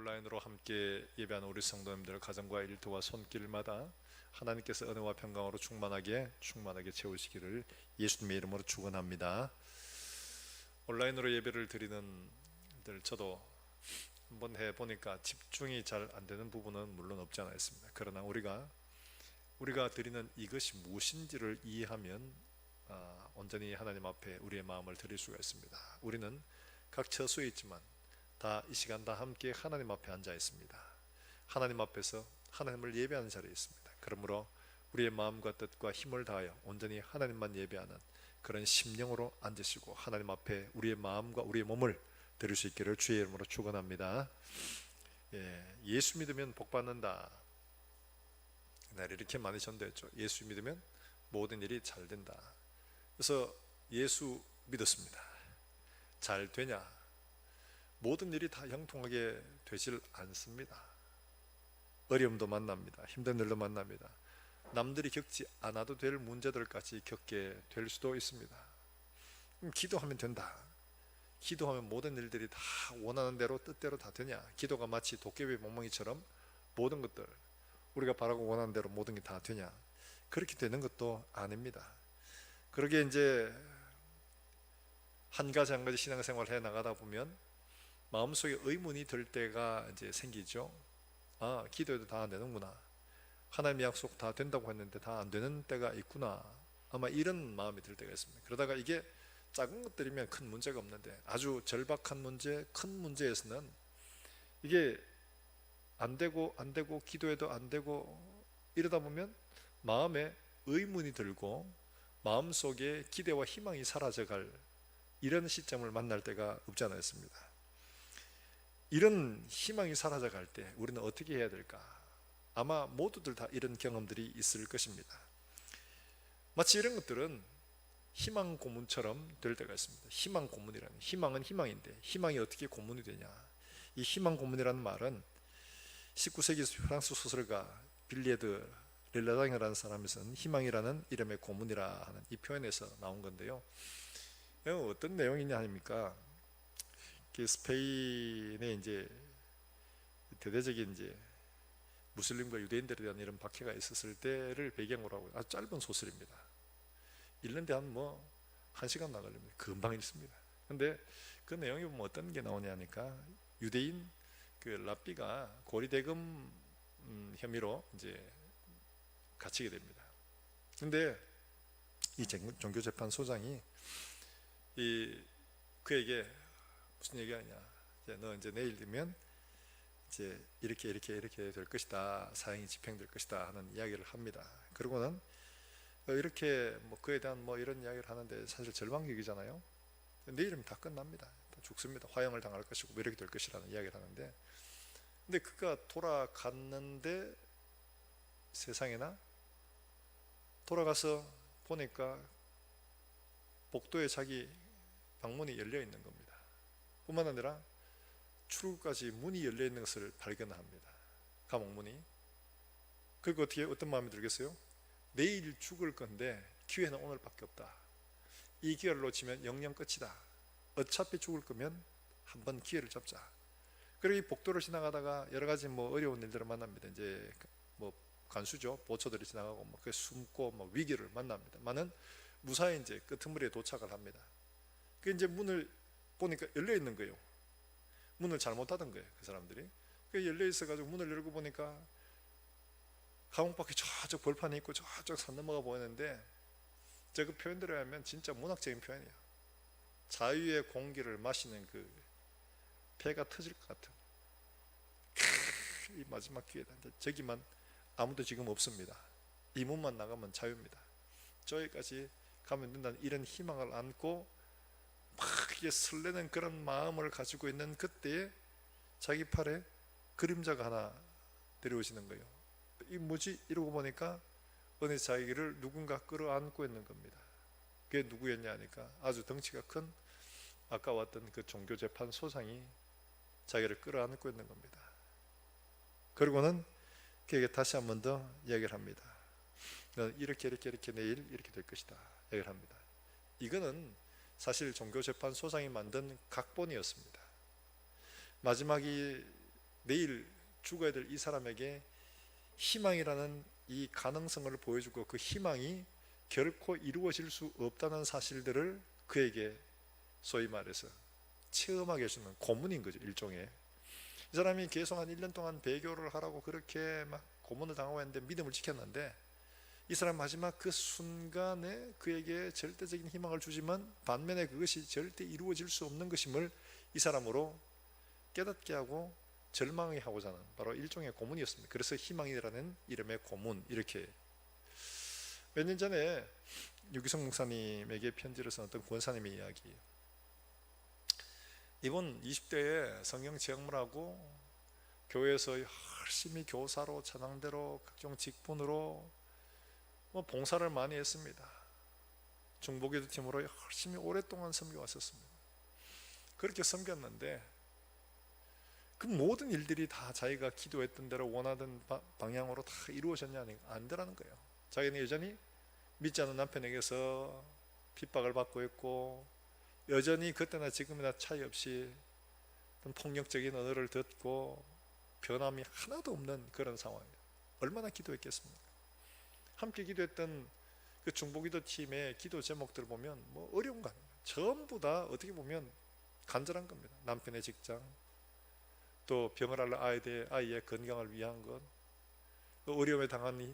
온라인으로 함께 예배하는 우리 성도님들 가정과 일터와 손길마다 하나님께서 은혜와 평강으로 충만하게 채우시기를 예수님의 이름으로 축원합니다. 온라인으로 예배를 드리는 저도 한번 해보니까 집중이 잘 안 되는 부분은 물론 없지 않아 있습니다. 그러나 우리가 드리는 이것이 무엇인지를 이해하면 온전히 하나님 앞에 우리의 마음을 드릴 수가 있습니다. 우리는 각 처소에 있지만 다 이 시간 다 함께 하나님 앞에 앉아 있습니다. 하나님 앞에서 하나님을 예배하는 자리에 있습니다. 그러므로 우리의 마음과 뜻과 힘을 다하여 온전히 하나님만 예배하는 그런 심령으로 앉으시고 하나님 앞에 우리의 마음과 우리의 몸을 드릴 수 있기를 주의 이름으로 축원합니다. 예수 믿으면 복 받는다. 날 이렇게 많이 전도했죠. 예수 믿으면 모든 일이 잘 된다. 그래서 예수 믿었습니다. 잘 되냐? 모든 일이 다 형통하게 되질 않습니다. 어려움도 만납니다. 힘든 일도 만납니다. 남들이 겪지 않아도 될 문제들까지 겪게 될 수도 있습니다. 기도하면 된다. 기도하면 모든 일들이 다 원하는 대로 뜻대로 다 되냐? 기도가 마치 도깨비 멍멍이처럼 모든 것들 우리가 바라고 원하는 대로 모든 게 다 되냐? 그렇게 되는 것도 아닙니다. 그러게 이제 한 가지 신앙생활을 해 나가다 보면 마음속에 의문이 들 때가 이제 생기죠. 기도해도 다 안 되는구나. 하나님의 약속 다 된다고 했는데 다 안 되는 때가 있구나. 아마 이런 마음이 들 때가 있습니다. 그러다가 이게 작은 것들이면 큰 문제가 없는데 아주 절박한 문제, 큰 문제에서는 이게 안 되고 기도해도 안 되고 이러다 보면 마음에 의문이 들고 마음속에 기대와 희망이 사라져갈 이런 시점을 만날 때가 없지 않아 있습니다. 이런 희망이 사라져갈 때 우리는 어떻게 해야 될까? 아마 모두들 다 이런 경험들이 있을 것입니다. 마치 이런 것들은 희망 고문처럼 될 때가 있습니다. 희망 고문이라는, 희망은 희망인데 희망이 어떻게 고문이 되냐? 이 희망 고문이라는 말은 19세기 프랑스 소설가 빌리에드 렐라장이라는 사람이 쓴 희망이라는 이름의 고문이라 하는 이 표현에서 나온 건데요. 어떤 내용이냐 하니까 스페인에 이제 대대적인 이제 무슬림과 유대인들에 대한 이런 박해가 있었을 때를 배경으로 하고 아주 짧은 소설입니다. 읽는데 한 시간 나걸립니다. 금방 읽습니다. 근데 그 내용이 보면 어떤 게 나오냐니까 유대인 그 랍비가 고리대금 혐의로 이제 갇히게 됩니다. 근데 이 종교재판소장이 그에게 무슨 얘기하냐? 너 이제 내일 되면 이제 이렇게 될 것이다. 사형이 집행될 것이다 하는 이야기를 합니다. 그러고는 이렇게 그에 대한 이런 이야기를 하는데 사실 절망적이잖아요. 내일이면 다 끝납니다. 다 죽습니다. 화형을 당할 것이고 이렇게 될 것이라는 이야기를 하는데, 근데 그가 돌아갔는데 세상에나 돌아가서 보니까 복도에 자기 방문이 열려 있는 겁니다. 뿐만 아니라 출구까지 문이 열려 있는 것을 발견합니다. 감옥문이. 그리고 어떤 마음이 들겠어요? 내일 죽을 건데 기회는 오늘밖에 없다. 이 기회를 놓치면 영영 끝이다. 어차피 죽을 거면 한번 기회를 잡자. 그리고 이 복도를 지나가다가 여러 가지 어려운 일들을 만납니다. 이제 간수죠. 보초들이 지나가고 그 숨고 위기를 만납니다. 많은 무사히 이제 끄트머리에 도착을 합니다. 그 이제 문을 보니까 열려 있는 거예요. 문을 잘못 닫은 거예요. 그 사람들이. 그 열려 있어가지고 문을 열고 보니까 감옥 밖에 저쪽 벌판이 있고 저쪽 산 넘어가 보이는데, 그 표현대로 하면 진짜 문학적인 표현이에요. 자유의 공기를 마시는 그 배가 터질 것 같은 이 마지막 기회다. 저기만 아무도 지금 없습니다. 이 문만 나가면 자유입니다. 저기까지 가면 된다는 이런 희망을 안고 막 설레는 그런 마음을 가지고 있는 그때에 자기 팔에 그림자가 하나 내려오시는 거예요. 이 뭐지? 이러고 보니까 어느 자기를 누군가 끌어안고 있는 겁니다. 그게 누구였냐 하니까 아주 덩치가 큰 아까 왔던 그 종교재판소장이 자기를 끌어안고 있는 겁니다. 그리고는 그에게 다시 한 번 더 이야기를 합니다. 너는 이렇게 내일 이렇게 될 것이다 이야기를 합니다. 이거는 사실 종교재판소장이 만든 각본이었습니다. 마지막이 내일 죽어야 될 이 사람에게 희망이라는 이 가능성을 보여주고 그 희망이 결코 이루어질 수 없다는 사실들을 그에게 소위 말해서 체험하게 해주는 고문인 거죠. 일종의. 이 사람이 계속 한 1년 동안 배교를 하라고 그렇게 막 고문을 당하고 했는데 믿음을 지켰는데, 이 사람 마지막 그 순간에 그에게 절대적인 희망을 주지만 반면에 그것이 절대 이루어질 수 없는 것임을 이 사람으로 깨닫게 하고 절망하게 하고자 하는 바로 일종의 고문이었습니다. 그래서 희망이라는 이름의 고문. 이렇게 몇 년 전에 유기성 목사님에게 편지를 쓴 어떤 권사님의 이야기. 이분 20대에 성경 체험을 하고 교회에서 열심히 교사로 찬양대로 각종 직분으로 봉사를 많이 했습니다. 중보기도 팀으로 열심히 오랫동안 섬겨왔었습니다. 그렇게 섬겼는데 그 모든 일들이 다 자기가 기도했던 대로 원하던 방향으로 다 이루어졌냐? 안 되라는 거예요. 자기는 여전히 믿지 않는 남편에게서 핍박을 받고 있고, 여전히 그때나 지금이나 차이 없이 폭력적인 언어를 듣고 변함이 하나도 없는 그런 상황이에요. 얼마나 기도했겠습니까? 함께 기도했던 그 중보기도 팀의 기도 제목들을 보면 어려운 거 아니에요. 전부 다 어떻게 보면 간절한 겁니다. 남편의 직장, 또 병을 앓는 아이의 건강을 위한 것, 어려움에 당한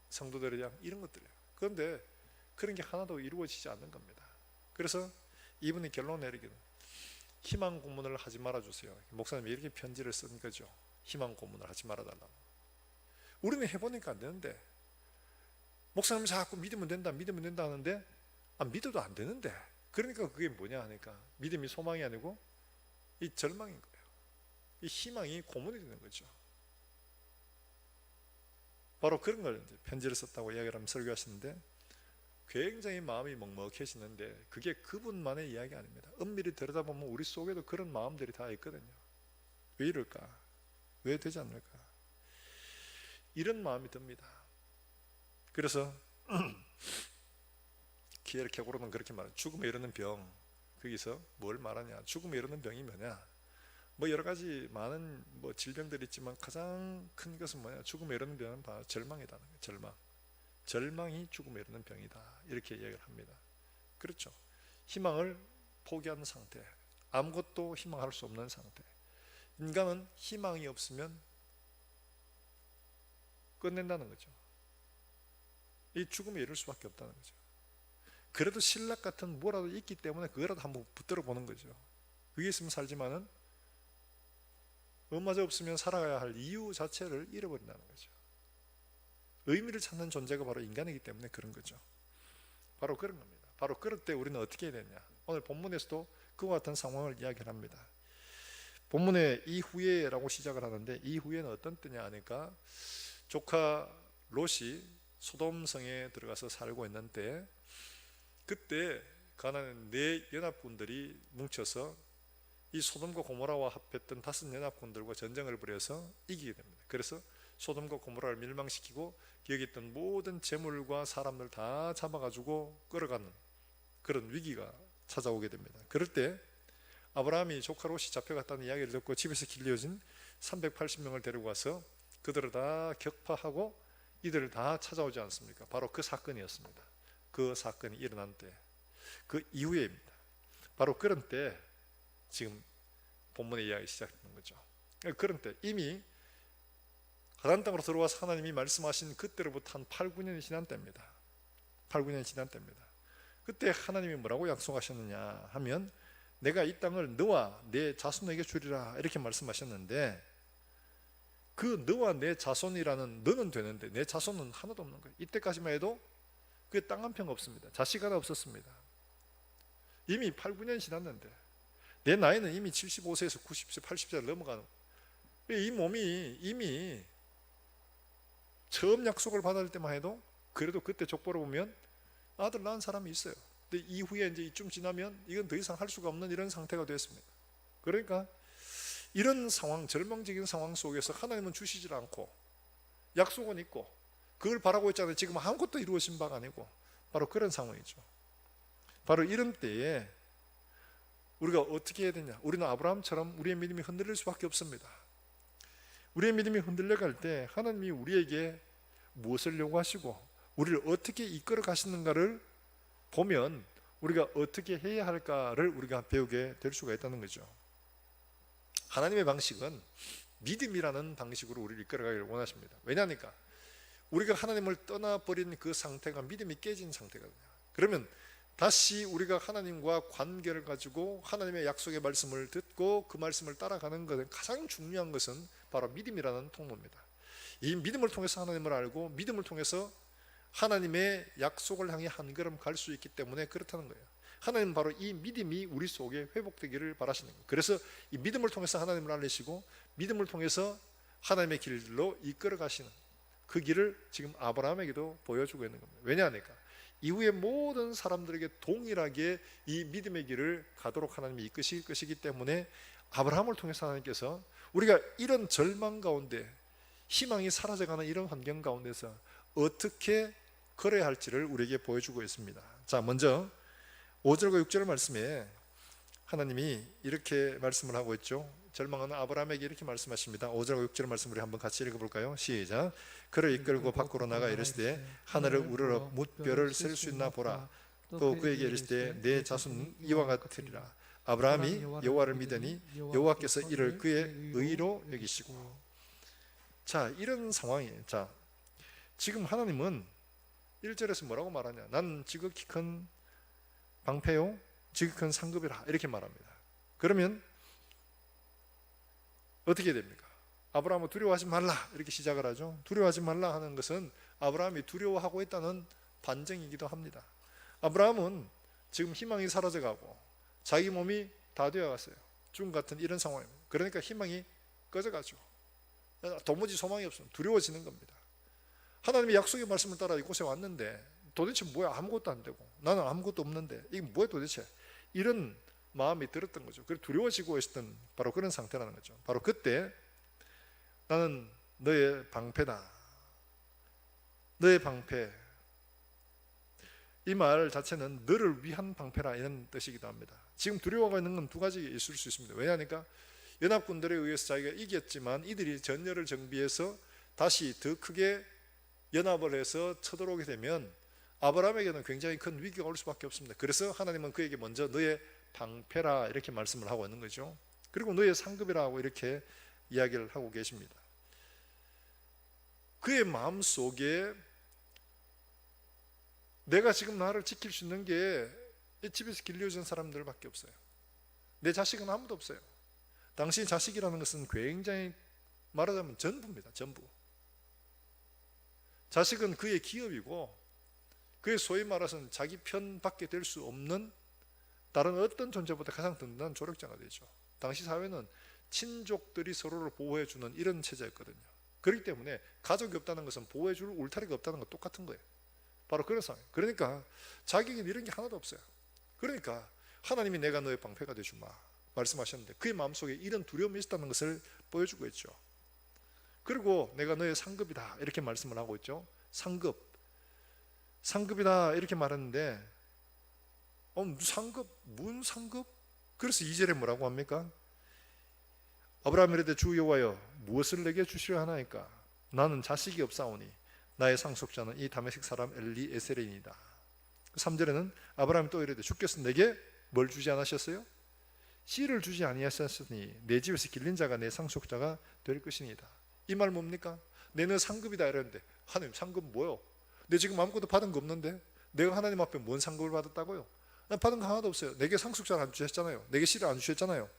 성도들에 대한 이런 것들이에요. 그런데 그런 게 하나도 이루어지지 않는 겁니다. 그래서 이분이 결론 내리기는 희망 고문을 하지 말아주세요. 목사님이 이렇게 편지를 쓴 거죠. 희망 고문을 하지 말아달라고. 우리는 해보니까 안 되는데, 목사님 자꾸 믿으면 된다 하는데 믿어도 안 되는데, 그러니까 그게 뭐냐 하니까 믿음이 소망이 아니고 이 절망인 거예요. 이 희망이 고문이 되는 거죠. 바로 그런 걸 편지를 썼다고 이야기를 하면 설교하시는데, 굉장히 마음이 먹먹해지는데 그게 그분만의 이야기 아닙니다. 엄밀히 들여다보면 우리 속에도 그런 마음들이 다 있거든요. 왜 이럴까? 왜 되지 않을까? 이런 마음이 듭니다. 그래서 기엘케고로는 그렇게 말해요. 죽음에 이르는 병. 거기서 뭘 말하냐? 죽음에 이르는 병이 뭐냐? 여러 가지 많은 질병들이 있지만 가장 큰 것은 뭐냐? 죽음에 이르는 병은 바로 절망이라는 거예요. 절망. 절망이 죽음에 이르는 병이다. 이렇게 이야기를 합니다. 그렇죠. 희망을 포기한 상태, 아무것도 희망할 수 없는 상태. 인간은 희망이 없으면 끝낸다는 거죠. 이 죽음에 이를 수밖에 없다는 거죠. 그래도 신락 같은 뭐라도 있기 때문에 그거라도 한번 붙들어 보는 거죠. 그게 있으면 살지만은 엄마저 없으면 살아가야 할 이유 자체를 잃어버린다는 거죠. 의미를 찾는 존재가 바로 인간이기 때문에 그런 거죠. 바로 그런 겁니다. 바로 그럴 때 우리는 어떻게 해야 되냐? 오늘 본문에서도 그와 같은 상황을 이야기를 합니다. 본문에 이후에라고 시작을 하는데, 이후에는 어떤 때냐 하니까 조카 롯이 소돔성에 들어가서 살고 있는 때, 그때 가나안 네 연합군들이 뭉쳐서 이 소돔과 고모라와 합했던 5 연합군들과 전쟁을 벌여서 이기게 됩니다. 그래서 소돔과 고모라를 멸망시키고 여기 있던 모든 재물과 사람들 다 잡아가지고 끌어가는 그런 위기가 찾아오게 됩니다. 그럴 때 아브라함이 조카 롯이 잡혀갔다는 이야기를 듣고 집에서 길러진 380명을 데리고 와서 그들을 다 격파하고 이들을 다 찾아오지 않습니까? 바로 그 사건이었습니다. 그 사건이 일어난 때, 그 이후에입니다. 바로 그런 때 지금 본문의 이야기 시작되는 거죠. 그런 때 이미 가나안 땅으로 들어와서 하나님이 말씀하신 그때로부터 한 8, 9년이 지난 때입니다. 8, 9년이 지난 때입니다. 그때 하나님이 뭐라고 약속하셨느냐 하면, 내가 이 땅을 너와 내 자손에게 주리라 이렇게 말씀하셨는데, 그 너와 내 자손이라는 너는 되는데 내 자손은 하나도 없는 거예요. 이때까지만 해도 그 땅 한 평 없습니다. 자식 하나 없었습니다. 이미 8, 9년이 지났는데 내 나이는 이미 75세에서 90세, 80세를 넘어가는, 이 몸이 이미 처음 약속을 받을 때만 해도 그래도 그때 족보를 보면 아들 낳은 사람이 있어요. 근데 이후에 이제 이쯤 지나면 이건 더 이상 할 수가 없는 이런 상태가 됐습니다. 그러니까 이런 상황, 절망적인 상황 속에서 하나님은 주시질 않고 약속은 있고 그걸 바라고 있잖아요. 지금 아무것도 이루어진 바가 아니고 바로 그런 상황이죠. 바로 이런 때에 우리가 어떻게 해야 되냐? 우리는 아브라함처럼 우리의 믿음이 흔들릴 수밖에 없습니다. 우리의 믿음이 흔들려갈 때 하나님이 우리에게 무엇을 요구하시고 우리를 어떻게 이끌어 가시는가를 보면 우리가 어떻게 해야 할까를 우리가 배우게 될 수가 있다는 거죠. 하나님의 방식은 믿음이라는 방식으로 우리를 이끌어가기를 원하십니다. 왜냐하니까 우리가 하나님을 떠나버린 그 상태가 믿음이 깨진 상태거든요. 그러면 다시 우리가 하나님과 관계를 가지고 하나님의 약속의 말씀을 듣고 그 말씀을 따라가는 것은 가장 중요한 것은 바로 믿음이라는 통로입니다. 이 믿음을 통해서 하나님을 알고 믿음을 통해서 하나님의 약속을 향해 한 걸음 갈 수 있기 때문에 그렇다는 거예요. 하나님은 바로 이 믿음이 우리 속에 회복되기를 바라시는 거예요. 그래서 이 믿음을 통해서 하나님을 알리시고 믿음을 통해서 하나님의 길로 이끌어 가시는 그 길을 지금 아브라함에게도 보여주고 있는 겁니다. 왜냐하니까 이후에 모든 사람들에게 동일하게 이 믿음의 길을 가도록 하나님이 이끄실 것이기 때문에 아브라함을 통해서 하나님께서 우리가 이런 절망 가운데 희망이 사라져가는 이런 환경 가운데서 어떻게 걸어야 할지를 우리에게 보여주고 있습니다. 자, 먼저 5절과 6절 말씀에 하나님이 이렇게 말씀을 하고 있죠. 절망하는 아브라함에게 이렇게 말씀하십니다. 5절과 6절 말씀 우리 한번 같이 읽어볼까요? 시작. 그를 이끌고 밖으로 나가 이르시되 하늘을 우러러 뭇별을 셀 수 있나 보라. 또 그에게 이르시되 내 자손은 이와 같으리라. 아브라함이 여호와를 믿으니 여호와께서 이를 그의 의로 여기시고. 자, 이런 상황이에요. 자, 지금 하나님은 1절에서 뭐라고 말하냐? 난 지극히 큰 방패요 지극히 상급이라 이렇게 말합니다. 그러면 어떻게 됩니까? 아브라함은 두려워하지 말라 이렇게 시작을 하죠. 두려워하지 말라 하는 것은 아브라함이 두려워하고 있다는 반증이기도 합니다. 아브라함은 지금 희망이 사라져가고 자기 몸이 다 되어갔어요. 죽음 같은 이런 상황입니다. 그러니까 희망이 꺼져가죠. 도무지 소망이 없으면 두려워지는 겁니다. 하나님의 약속의 말씀을 따라 이곳에 왔는데 도대체 뭐야? 아무것도 안 되고 나는 아무것도 없는데 이게 뭐야 도대체? 이런 마음이 들었던 거죠. 그래서 두려워지고 있었던 바로 그런 상태라는 거죠. 바로 그때 나는 너의 방패다. 너의 방패. 이 말 자체는 너를 위한 방패라 이런 뜻이기도 합니다. 지금 두려워가 있는 건 두 가지 있을 수 있습니다. 왜냐하니까 연합군들에 의해서 자기가 이겼지만 이들이 전열을 정비해서 다시 더 크게 연합을 해서 쳐들어오게 되면 아브라함에게는 굉장히 큰 위기가 올 수밖에 없습니다. 그래서 하나님은 그에게 먼저 너의 방패라 이렇게 말씀을 하고 있는 거죠. 그리고 너의 상급이라고 이렇게 이야기를 하고 계십니다. 그의 마음속에 내가 지금 나를 지킬 수 있는 게 이 집에서 길러준 사람들밖에 없어요. 내 자식은 아무도 없어요. 당신 자식이라는 것은 굉장히 말하자면 전부입니다. 전부. 자식은 그의 기업이고 그의 소위 말해서는 자기 편밖에 될 수 없는 다른 어떤 존재보다 가장 든든한 조력자가 되죠. 당시 사회는 친족들이 서로를 보호해주는 이런 체제였거든요. 그렇기 때문에 가족이 없다는 것은 보호해줄 울타리가 없다는 것 똑같은 거예요. 바로 그런 상황. 그러니까 자기에게 이런 게 하나도 없어요. 그러니까 하나님이 내가 너의 방패가 되주마 말씀하셨는데 그의 마음속에 이런 두려움이 있었다는 것을 보여주고 있죠. 그리고 내가 너의 상급이다 이렇게 말씀을 하고 있죠. 상급, 상급이다 이렇게 말하는데 상급? 무슨 상급? 그래서 2절에 뭐라고 합니까? 아브라함이 이르되 주 여호와여 무엇을 내게 주시려 하나이까? 나는 자식이 없사오니 나의 상속자는 이 다메섹 사람 엘리에셀이니이다. 3절에는 아브라함이 또 이르되 주께서 내게 뭘 주지 않으셨어요? 씨를 주지 아니하셨으니 내 집에서 길린 자가 내 상속자가 될 것이니이다. 이 말 뭡니까? 내는 상급이다 이랬는데 하나님 상급 뭐요? 내 지금 아무것도 받은 거 없는데 내가 하나님 앞에 뭔 상급을 받았다고요? 난 받은 거 하나도 없어요. 내게 상속자를 안 주셨잖아요. 내게 씨를 안 주셨잖아요.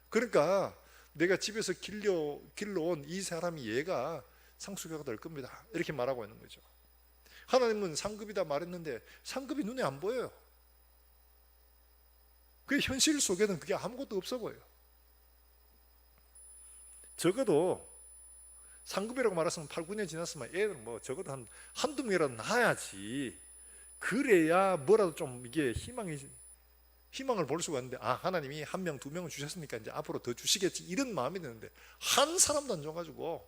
그러니까 내가 집에서 길러온 이 사람이 얘가 상속자가 될 겁니다. 이렇게 말하고 있는 거죠. 하나님은 상급이다 말했는데 상급이 눈에 안 보여요. 그 현실 속에는 그게 아무것도 없어 보여요. 적어도 상급이라고 말했으면 8, 9년 지났으면 애는 뭐 적어도 한두 명이라도 낳아야지. 그래야 뭐라도 좀 이게 희망을 볼 수가 있는데 하나님이 한 명, 두 명을 주셨으니까 이제 앞으로 더 주시겠지 이런 마음이 드는데 한 사람도 안 줘가지고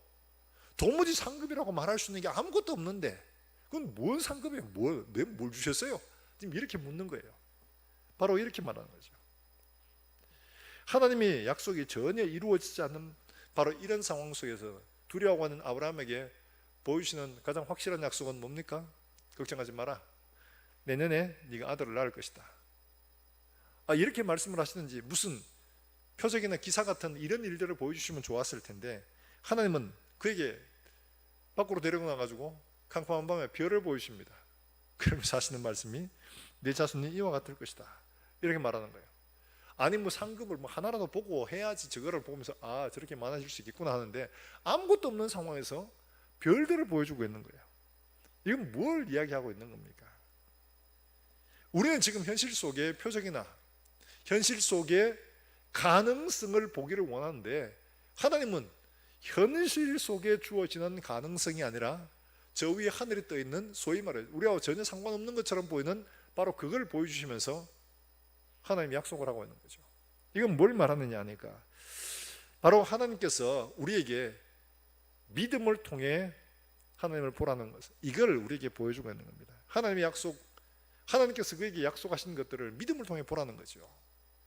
도무지 상급이라고 말할 수 있는 게 아무것도 없는데 그건 뭔 상급이에요? 뭘 주셨어요? 지금 이렇게 묻는 거예요. 바로 이렇게 말하는 거죠. 하나님의 약속이 전혀 이루어지지 않는 바로 이런 상황 속에서 두려워하는 아브라함에게 보여주시는 가장 확실한 약속은 뭡니까? 걱정하지 마라. 내년에 네가 아들을 낳을 것이다. 이렇게 말씀을 하시는지, 무슨 표적이나 기사 같은 이런 일들을 보여주시면 좋았을 텐데 하나님은 그에게 밖으로 데려가가지고 캄캄한 밤에 별을 보여주십니다. 그러면서 하시는 말씀이 내 자손이 이와 같을 것이다, 이렇게 말하는 거예요. 아니 상급을 하나라도 보고 해야지, 저거를 보면서 저렇게 많아질 수 있겠구나 하는데 아무것도 없는 상황에서 별들을 보여주고 있는 거예요. 이건 뭘 이야기하고 있는 겁니까? 우리는 지금 현실 속의 표적이나 현실 속의 가능성을 보기를 원하는데 하나님은 현실 속에 주어지는 가능성이 아니라 저 위에 하늘에 떠 있는, 소위 말해 우리하고 전혀 상관없는 것처럼 보이는 바로 그걸 보여주시면서 하나님이 약속을 하고 있는 거죠. 이건 뭘 말하느냐 하니까 바로 하나님께서 우리에게 믿음을 통해 하나님을 보라는 것, 이걸 우리에게 보여주고 있는 겁니다. 하나님의 약속, 하나님께서 그에게 약속하신 것들을 믿음을 통해 보라는 거죠.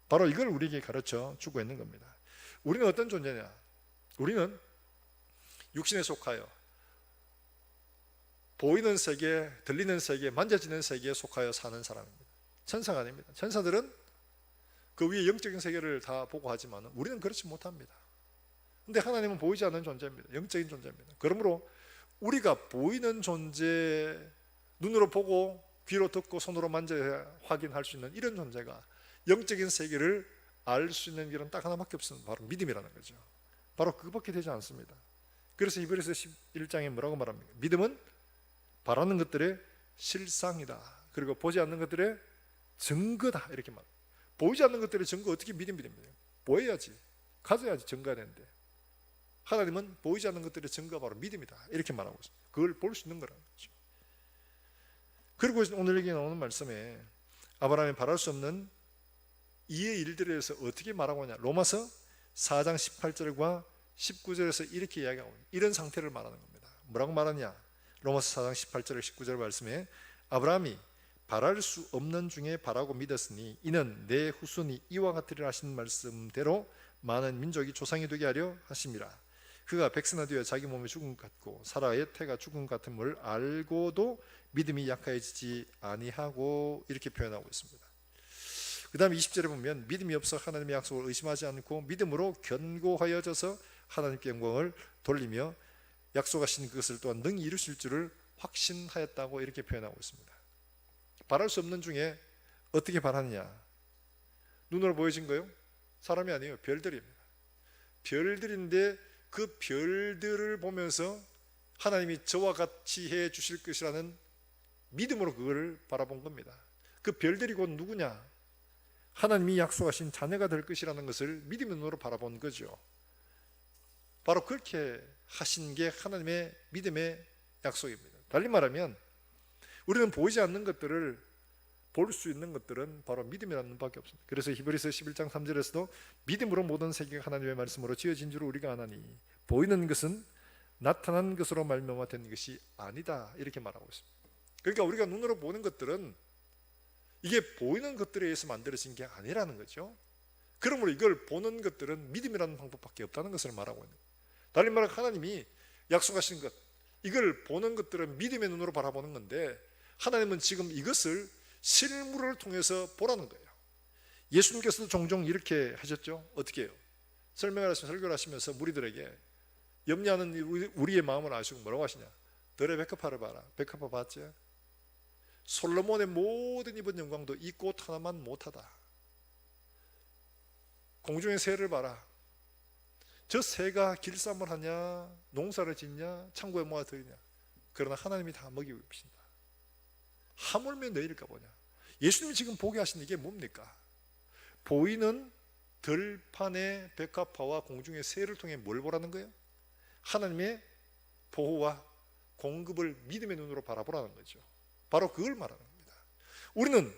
바로 이걸 우리에게 가르쳐 주고 있는 겁니다. 우리는 어떤 존재냐? 우리는 육신에 속하여 보이는 세계, 들리는 세계, 만져지는 세계에 속하여 사는 사람입니다. 천사가 아닙니다. 천사들은 그 위에 영적인 세계를 다 보고 하지만 우리는 그렇지 못합니다. 근데 하나님은 보이지 않는 존재입니다. 영적인 존재입니다. 그러므로 우리가 보이는 존재, 눈으로 보고 귀로 듣고 손으로 만져야 확인할 수 있는 이런 존재가 영적인 세계를 알 수 있는 길은 딱 하나밖에 없습니다. 바로 믿음이라는 거죠. 바로 그것밖에 되지 않습니다. 그래서 히브리서 11장에 뭐라고 말합니까? 믿음은 바라는 것들의 실상이다, 그리고 보지 않는 것들의 증거다, 이렇게 말합니다. 보이지 않는 것들의 증거 어떻게 믿음이 됩니까? 보여야지, 가져야지 증거가 되는데 하나님은 보이지 않는 것들의 증거가 바로 믿음이다, 이렇게 말하고 있습니다. 그걸 볼 수 있는 거라는 거죠. 그리고 오늘 여기 나오는 말씀에 아브라함이 바랄 수 없는 이의 일들에 대해서 어떻게 말하고 있냐, 로마서 4장 18절과 19절에서 이렇게 이야기하고 있는, 이런 상태를 말하는 겁니다. 뭐라고 말하냐? 로마서 4장 18절 19절 말씀에 아브라함이 바랄 수 없는 중에 바라고 믿었으니 이는 내 후손이 이와 같으리라 하신 말씀대로 많은 민족이 조상이 되게 하려 하심이라. 그가 백세나 되어 자기 몸이 죽은 것 같고 사라의 태가 죽은 것 같음을 알고도 믿음이 약해지지 아니하고, 이렇게 표현하고 있습니다. 그 다음에 20절에 보면 믿음이 없어 하나님의 약속을 의심하지 않고 믿음으로 견고하여져서 하나님께 영광을 돌리며 약속하신 그것을 또한 능히 이루실 줄을 확신하였다고, 이렇게 표현하고 있습니다. 바랄 수 없는 중에 어떻게 바라느냐? 눈으로 보여진 거요? 사람이 아니에요. 별들입니다. 별들인데 그 별들을 보면서 하나님이 저와 같이 해 주실 것이라는 믿음으로 그걸 바라본 겁니다. 그 별들이 곧 누구냐? 하나님이 약속하신 자녀가 될 것이라는 것을 믿음의 눈으로 바라본 거죠. 바로 그렇게 하신 게 하나님의 믿음의 약속입니다. 달리 말하면 우리는 보이지 않는 것들을 볼 수 있는 것들은 바로 믿음이라는 눈밖에 없습니다. 그래서 히브리서 11장 3절에서도 믿음으로 모든 세계가 하나님의 말씀으로 지어진 줄 우리가 아나니 보이는 것은 나타난 것으로 말미암아 된 것이 아니다, 이렇게 말하고 있습니다. 그러니까 우리가 눈으로 보는 것들은 이게 보이는 것들에 의해서 만들어진 게 아니라는 거죠. 그러므로 이걸 보는 것들은 믿음이라는 방법밖에 없다는 것을 말하고 있는 거예요. 달리 말하면 하나님이 약속하신 것, 이걸 보는 것들은 믿음의 눈으로 바라보는 건데 하나님은 지금 이것을 실물을 통해서 보라는 거예요. 예수님께서도 종종 이렇게 하셨죠. 어떻게 해요? 설교를 하시면서 무리들에게 염려하는 우리의 마음을 아시고 뭐라고 하시냐? 들의 백합화를 봐라. 백합화 봤지? 솔로몬의 모든 입은 영광도 이 꽃 하나만 못하다. 공중의 새를 봐라. 저 새가 길쌈을 하냐, 농사를 짓냐, 창고에 뭐가 들이냐. 그러나 하나님이 다 먹이고 계신다. 하물며 너희일까 보냐. 예수님이 지금 보게 하신 이게 뭡니까? 보이는 들판의 백합화와 공중의 새를 통해 뭘 보라는 거예요? 하나님의 보호와 공급을 믿음의 눈으로 바라보라는 거죠. 바로 그걸 말하는 겁니다. 우리는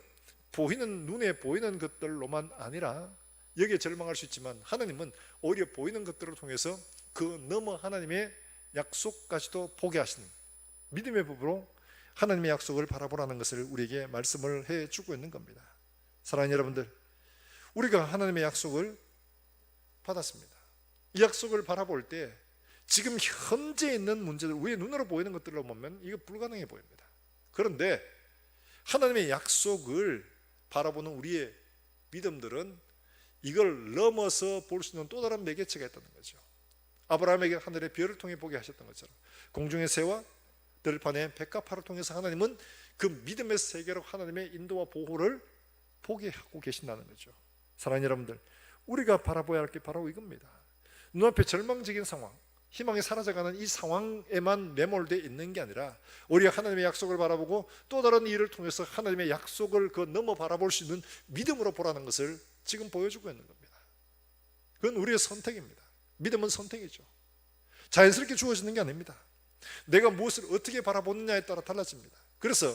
보이는, 눈에 보이는 것들로만 아니라 여기에 절망할 수 있지만 하나님은 오히려 보이는 것들을 통해서 그 너머 하나님의 약속까지도 보게 하시는 믿음의 법으로 하나님의 약속을 바라보라는 것을 우리에게 말씀을 해주고 있는 겁니다. 사랑하는 여러분들, 우리가 하나님의 약속을 받았습니다. 이 약속을 바라볼 때 지금 현재 있는 문제들, 우리의 눈으로 보이는 것들로 보면 이거 불가능해 보입니다. 그런데 하나님의 약속을 바라보는 우리의 믿음들은 이걸 넘어서 볼 수 있는 또 다른 매개체가 있다는 거죠. 아브라함에게 하늘의 별을 통해 보게 하셨던 것처럼 공중의 새와 들판의 백합화를 통해서 하나님은 그 믿음의 세계로 하나님의 인도와 보호를 보게 하고 계신다는 거죠. 사랑하는 여러분들, 우리가 바라봐야 할 게 바로 이겁니다. 눈앞에 절망적인 상황, 희망이 사라져가는 이 상황에만 매몰되어 있는 게 아니라 우리가 하나님의 약속을 바라보고 또 다른 일을 통해서 하나님의 약속을 그 넘어 바라볼 수 있는 믿음으로 보라는 것을 지금 보여주고 있는 겁니다. 그건 우리의 선택입니다. 믿음은 선택이죠. 자연스럽게 주어지는 게 아닙니다. 내가 무엇을 어떻게 바라보느냐에 따라 달라집니다. 그래서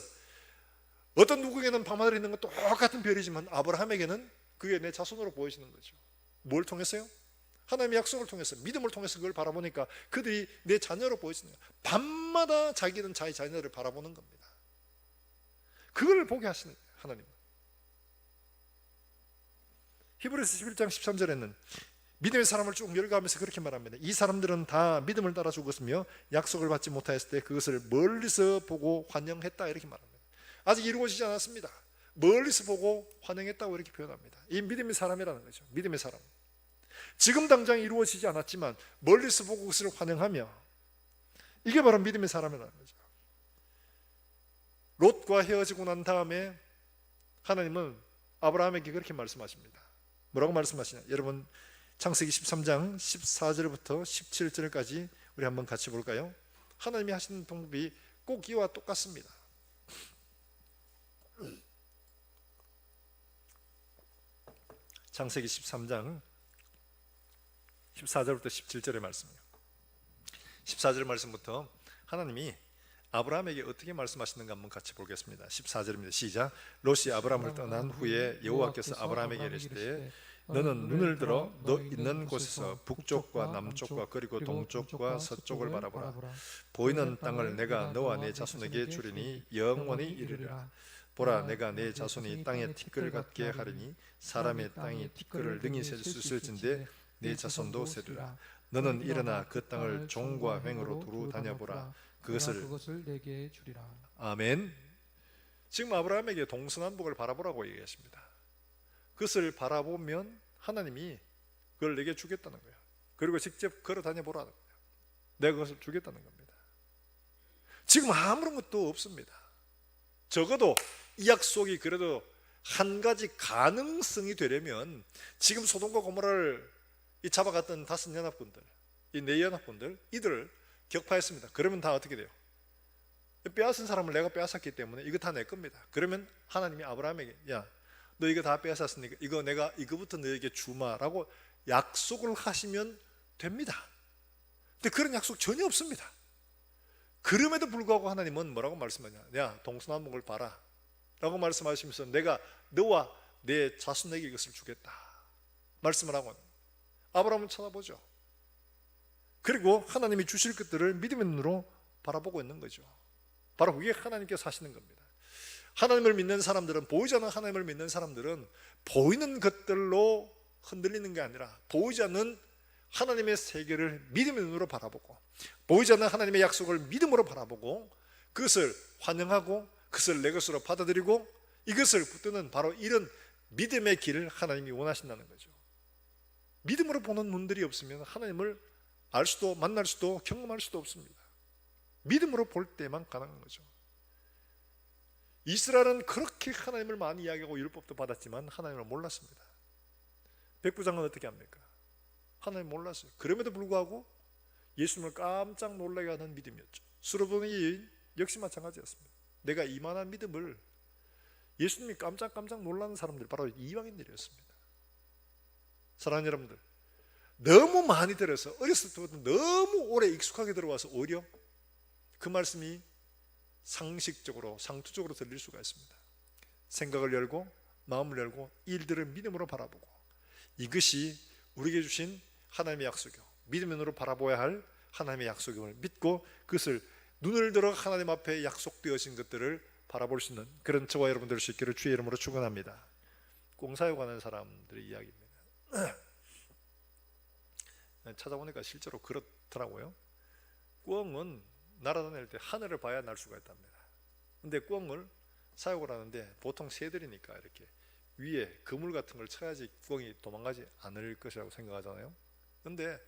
어떤 누구에게는 밤하늘에 있는 건 똑같은 별이지만 아브라함에게는 그게 내 자손으로 보여지는 거죠. 뭘 통해서요? 하나님의 약속을 통해서, 믿음을 통해서 그걸 바라보니까 그들이 내 자녀로 보여지는 거예요. 밤마다 자기는 자기 자녀를 바라보는 겁니다. 그걸 보게 하시는 거예요, 하나님은. 히브리서 11장 13절에는 믿음의 사람을 쭉 열거하면서 그렇게 말합니다. 이 사람들은 다 믿음을 따라 죽었으며 약속을 받지 못하였을 때 그것을 멀리서 보고 환영했다, 이렇게 말합니다. 아직 이루어지지 않았습니다. 멀리서 보고 환영했다고 이렇게 표현합니다. 이 믿음의 사람이라는 거죠. 믿음의 사람. 지금 당장 이루어지지 않았지만 멀리서 보고 그것을 환영하며, 이게 바로 믿음의 사람이라는 거죠. 롯과 헤어지고 난 다음에 하나님은 아브라함에게 그렇게 말씀하십니다. 뭐라고 말씀하시냐? 여러분 창세기 13장 14절부터 17절까지 우리 한번 같이 볼까요? 하나님이 하시는 방법이 꼭 이와 똑같습니다. 창세기 13장 14절부터 17절의 말씀이에요. 14절 말씀부터 하나님이 아브라함에게 어떻게 말씀하시는가 한번 같이 보겠습니다. 14절입니다. 시작. 롯이 아브라함을 떠난 후에 여호와께서 아브라함에게 이르시되 너는 눈을 들어 너 있는 곳에서 북쪽과 남쪽과 그리고 동쪽과 서쪽을 바라보라. 보이는 땅을 내가 너와 네 자손에게 주리니 영원히 이르리라. 보라, 내가 네 자손이 땅에 티끌 같게 하리니 사람의 땅이 티끌을 능히 셀 수 있을진데 네 자손도 세리라. 너는 일어나 그 땅을 종과 횡으로 두루 다녀보라. 그것을 내게 주리라. 아멘. 지금 아브라함에게 동서남북을 바라보라고 얘기하십니다. 그것을 바라보면 하나님이 그걸 내게 주겠다는 거예요. 그리고 직접 걸어 다녀보라는 거예요. 내가 그것을 주겠다는 겁니다. 지금 아무런 것도 없습니다. 적어도 이 약속이 그래도 한 가지 가능성이 되려면 지금 소돔과 고모라를 잡아갔던 다섯 연합군들, 이 네 연합군들, 이들을 격파했습니다. 그러면 다 어떻게 돼요? 빼앗은 사람을 내가 빼앗았기 때문에 이거 다 내 겁니다. 그러면 하나님이 아브라함에게 야, 너 이거 다 빼앗았으니까 이거 내가 이거부터 너에게 주마라고 약속을 하시면 됩니다. 근데 그런 약속 전혀 없습니다. 그럼에도 불구하고 하나님은 뭐라고 말씀하냐? 야, 동서남북을 봐라 라고 말씀하시면서 내가 너와 내 자손에게 이것을 주겠다 말씀을 하고, 아브라함은 쳐다보죠. 그리고 하나님이 주실 것들을 믿음의 눈으로 바라보고 있는 거죠. 바로 그게 하나님께서 하시는 겁니다. 하나님을 믿는 사람들은, 보이지 않는 하나님을 믿는 사람들은 보이는 것들로 흔들리는 게 아니라 보이지 않는 하나님의 세계를 믿음의 눈으로 바라보고, 보이지 않는 하나님의 약속을 믿음으로 바라보고 그것을 환영하고 그것을 내 것으로 받아들이고 이것을 붙드는 바로 이런 믿음의 길을 하나님이 원하신다는 거죠. 믿음으로 보는 눈들이 없으면 하나님을 알 수도 만날 수도 경험할 수도 없습니다. 믿음으로 볼 때만 가능한 거죠. 이스라엘은 그렇게 하나님을 많이 이야기하고 율법도 받았지만 하나님을 몰랐습니다. 백부장은 어떻게 합니까? 하나님 몰랐어요. 그럼에도 불구하고 예수님을 깜짝 놀라게 하는 믿음이었죠. 수르보니 여인 역시 마찬가지였습니다. 내가 이만한 믿음을, 예수님이 깜짝 놀라는 사람들 바로 이방인들이었습니다. 사랑하는 여러분들, 너무 많이 들어서 어렸을 때부터 너무 오래 익숙하게 들어와서 오히려 그 말씀이 상식적으로 상투적으로 들릴 수가 있습니다. 생각을 열고 마음을 열고 일들을 믿음으로 바라보고, 이것이 우리에게 주신 하나님의 약속이요, 믿음의 눈으로 바라보아야 할 하나님의 약속임을 믿고 그것을 눈을 들어 하나님 앞에 약속되어진 것들을 바라볼 수 있는 그런 저와 여러분들 수 있기를 주의 이름으로 축원합니다. 공사에 관한 사람들의 이야기입니다. 찾아보니까 실제로 많더라고요. 꿩은 날아다닐 때 하늘을 봐야 날 수가 있답니다. 근데 꿩을 사육을 하는데 보통 새들이니까 이렇게 위에 그물 같은 걸 쳐야지 꿩이 도망가지 않을 것이라고 생각하잖아요. 근데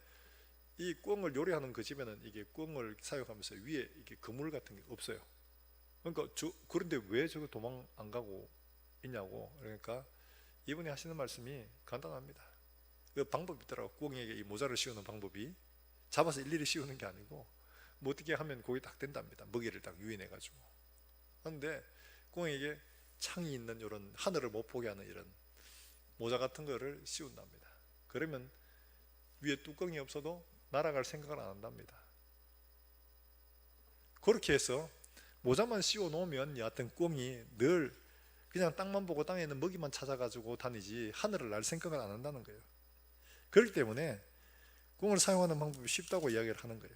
이 꿩을 요리하는 그 집에는 이게 꿩을 사육하면서 위에 이게 그물 같은 게 없어요. 그러니까 그런데 왜 저거 도망 안 가고 있냐고. 그러니까 이분이 하시는 말씀이 간단합니다. 그 방법이 있더라고. 꿩에게 이 모자를 씌우는 방법이 잡아서 일일이 씌우는 게 아니고 뭐 어떻게 하면 고기 딱 된답니다. 먹이를 딱 유인해 가지고. 그런데 꿩에게 창이 있는 이런 하늘을 못 보게 하는 이런 모자 같은 거를 씌운답니다. 그러면 위에 뚜껑이 없어도 날아갈 생각을 안 한답니다. 그렇게 해서 모자만 씌워 놓으면 여하튼 꿩이 늘 그냥 땅만 보고 땅에 있는 먹이만 찾아가지고 다니지 하늘을 날 생각을 안 한다는 거예요. 그렇기 때문에 꿩을 사용하는 방법이 쉽다고 이야기를 하는 거예요.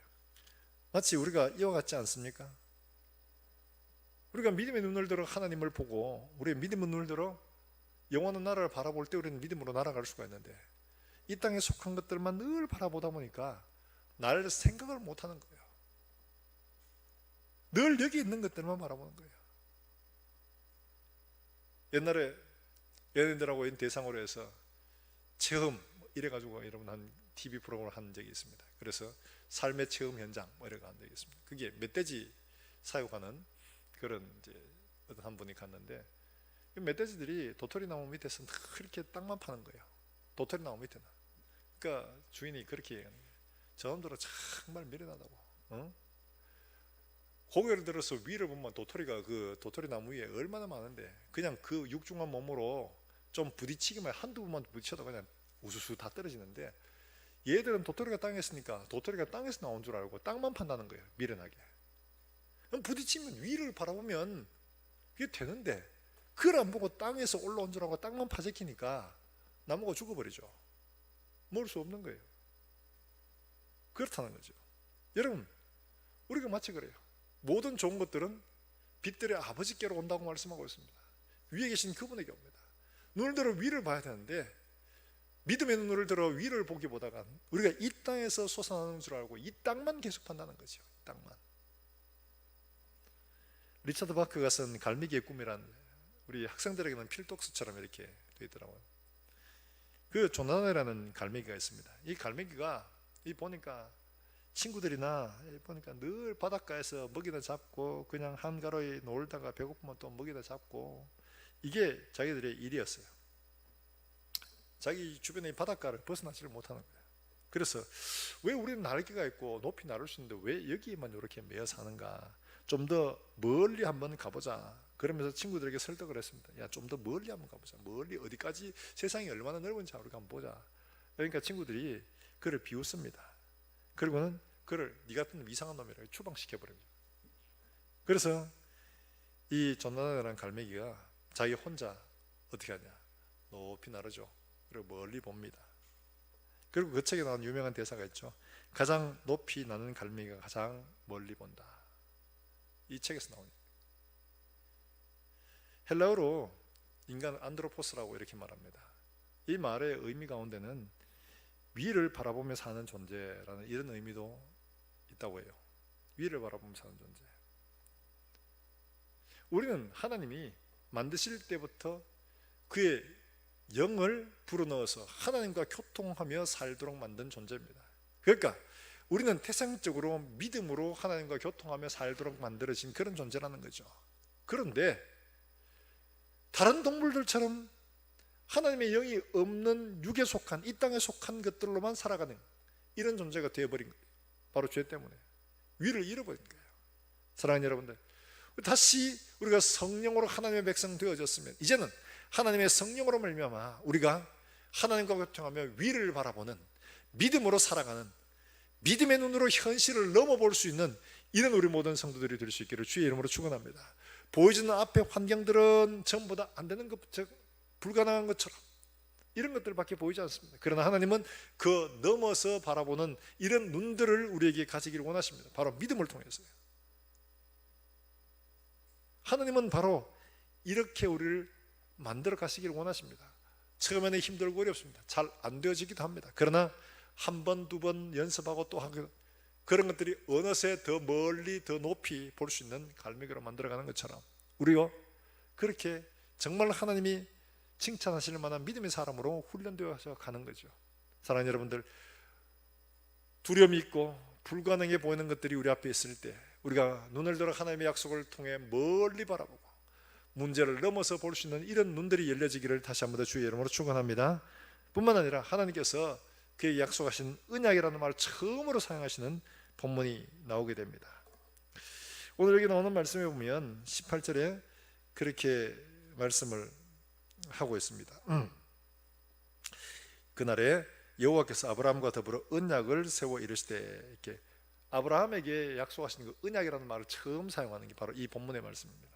마치 우리가 이와 같지 않습니까? 우리가 믿음의 눈을 들어 하나님을 보고 우리의 믿음의 눈을 들어 영원한 나라를 바라볼 때 우리는 믿음으로 날아갈 수가 있는데 이 땅에 속한 것들만 늘 바라보다 보니까 날 생각을 못하는 거예요. 늘 여기 있는 것들만 바라보는 거예요. 옛날에 연예인들하고 대상으로 해서 체험 이래가지고 여러분 한 TV 프로그램을 한 적이 있습니다. 그래서 삶의 체험 현장 뭐 이래가 한 적이 있습니다. 그게 멧돼지 사육하는 그런 이제 어떤 한 분이 갔는데 멧돼지들이 도토리 나무 밑에서 그렇게 땅만 파는 거예요. 도토리 나무 밑에는. 그러니까 주인이 그렇게 얘기하는 거예요. 저놈들은 정말 미련하다고. 어? 고개를 들어서 위를 보면 도토리가 그 도토리 나무 위에 얼마나 많은데 그냥 그 육중한 몸으로 좀 부딪히기만 한두 번만 부딪혀도 그냥 우수수 다 떨어지는데 얘들은 도토리가 땅에 있으니까 도토리가 땅에서 나온 줄 알고 땅만 판다는 거예요. 미련하게. 그럼 부딪히면 위를 바라보면 이게 되는데 그걸 안 보고 땅에서 올라온 줄 알고 땅만 파재키니까 나무가 죽어버리죠. 먹을 수 없는 거예요. 그렇다는 거죠. 여러분 우리가 마치 그래요. 모든 좋은 것들은 빛들의 아버지께로 온다고 말씀하고 있습니다. 위에 계신 그분에게 옵니다. 눈을 들어 위를 봐야 되는데 믿음의 눈을 들어 위를 보기보다가 우리가 이 땅에서 솟아나는 줄 알고 이 땅만 계속 판다는 거죠. 이 땅만. 리차드 바크가 쓴 갈매기의 꿈이란 우리 학생들에게는 필독서처럼 이렇게 되어 있더라고요. 그 조나단이라는 갈매기가 있습니다. 이 갈매기가 이 보니까 친구들이나 보니까 늘 바닷가에서 먹이다 잡고 그냥 한가로이 놀다가 배고프면 또 먹이다 잡고 이게 자기들의 일이었어요. 자기 주변의 바닷가를 벗어나지를 못하는 거예요. 그래서 왜 우리는 날개가 있고 높이 날을 수 있는데 왜 여기만 이렇게 매여 사는가? 좀 더 멀리 한번 가보자. 그러면서 친구들에게 설득을 했습니다. 야, 좀 더 멀리 한번 가보자. 멀리 어디까지 세상이 얼마나 넓은지 우리가 한번 보자. 그러니까 친구들이 그를 비웃습니다. 그리고는 그를 네 같은 이상한 놈이라고 추방시켜버립니다. 그래서 이 존나단이라는 갈매기가 자기 혼자 어떻게 하냐? 높이 나르죠. 그리고 멀리 봅니다. 그리고 그 책에 나온 유명한 대사가 있죠. 가장 높이 나는 갈매기가 가장 멀리 본다. 이 책에서 나오는 헬라어로 인간 안드로포스라고 이렇게 말합니다. 이 말의 의미 가운데는 위를 바라보며 사는 존재라는 이런 의미도 있다고 해요. 위를 바라보며 사는 존재. 우리는 하나님이 만드실 때부터 그의 영을 불어넣어서 하나님과 교통하며 살도록 만든 존재입니다. 그러니까 우리는 태생적으로 믿음으로 하나님과 교통하며 살도록 만들어진 그런 존재라는 거죠. 그런데 다른 동물들처럼 하나님의 영이 없는 육에 속한 이 땅에 속한 것들로만 살아가는 이런 존재가 되어버린 거예요. 바로 죄 때문에 위를 잃어버린 거예요. 사랑하는 여러분들, 다시 우리가 성령으로 하나님의 백성 되어졌으면 이제는 하나님의 성령으로 말미암아 우리가 하나님과 교통하며 위를 바라보는 믿음으로 살아가는 믿음의 눈으로 현실을 넘어볼 수 있는 이런 우리 모든 성도들이 될 수 있기를 주의 이름으로 축원합니다. 보여지는 앞에 환경들은 전부 다 안 되는 것, 불가능한 것처럼 이런 것들밖에 보이지 않습니다. 그러나 하나님은 그 넘어서 바라보는 이런 눈들을 우리에게 가지기를 원하십니다. 바로 믿음을 통해서요. 하나님은 바로 이렇게 우리를 만들어 가시기를 원하십니다. 처음에는 힘들고 어렵습니다. 잘 안 되어지기도 합니다. 그러나 한 번, 두 번 연습하고 또 하고 그런 것들이 어느새 더 멀리 더 높이 볼 수 있는 갈매기로 만들어가는 것처럼 우리가 그렇게 정말 하나님이 칭찬하실 만한 믿음의 사람으로 훈련되어서 가는 거죠. 사랑하는 여러분들, 두려움이 있고 불가능해 보이는 것들이 우리 앞에 있을 때 우리가 눈을 들어 하나님의 약속을 통해 멀리 바라보고 문제를 넘어서 볼 수 있는 이런 눈들이 열려지기를 다시 한번 더 주의 이름으로 축원합니다. 뿐만 아니라 하나님께서 그의 약속하신 언약이라는 말을 처음으로 사용하시는 본문이 나오게 됩니다. 오늘 여기 나오는 말씀에 보면 18절에 그렇게 말씀을 하고 있습니다. 그날에 여호와께서 아브라함과 더불어 언약을 세워 이르시되, 이렇게 아브라함에게 약속하신 그 언약이라는 말을 처음 사용하는 게 바로 이 본문의 말씀입니다.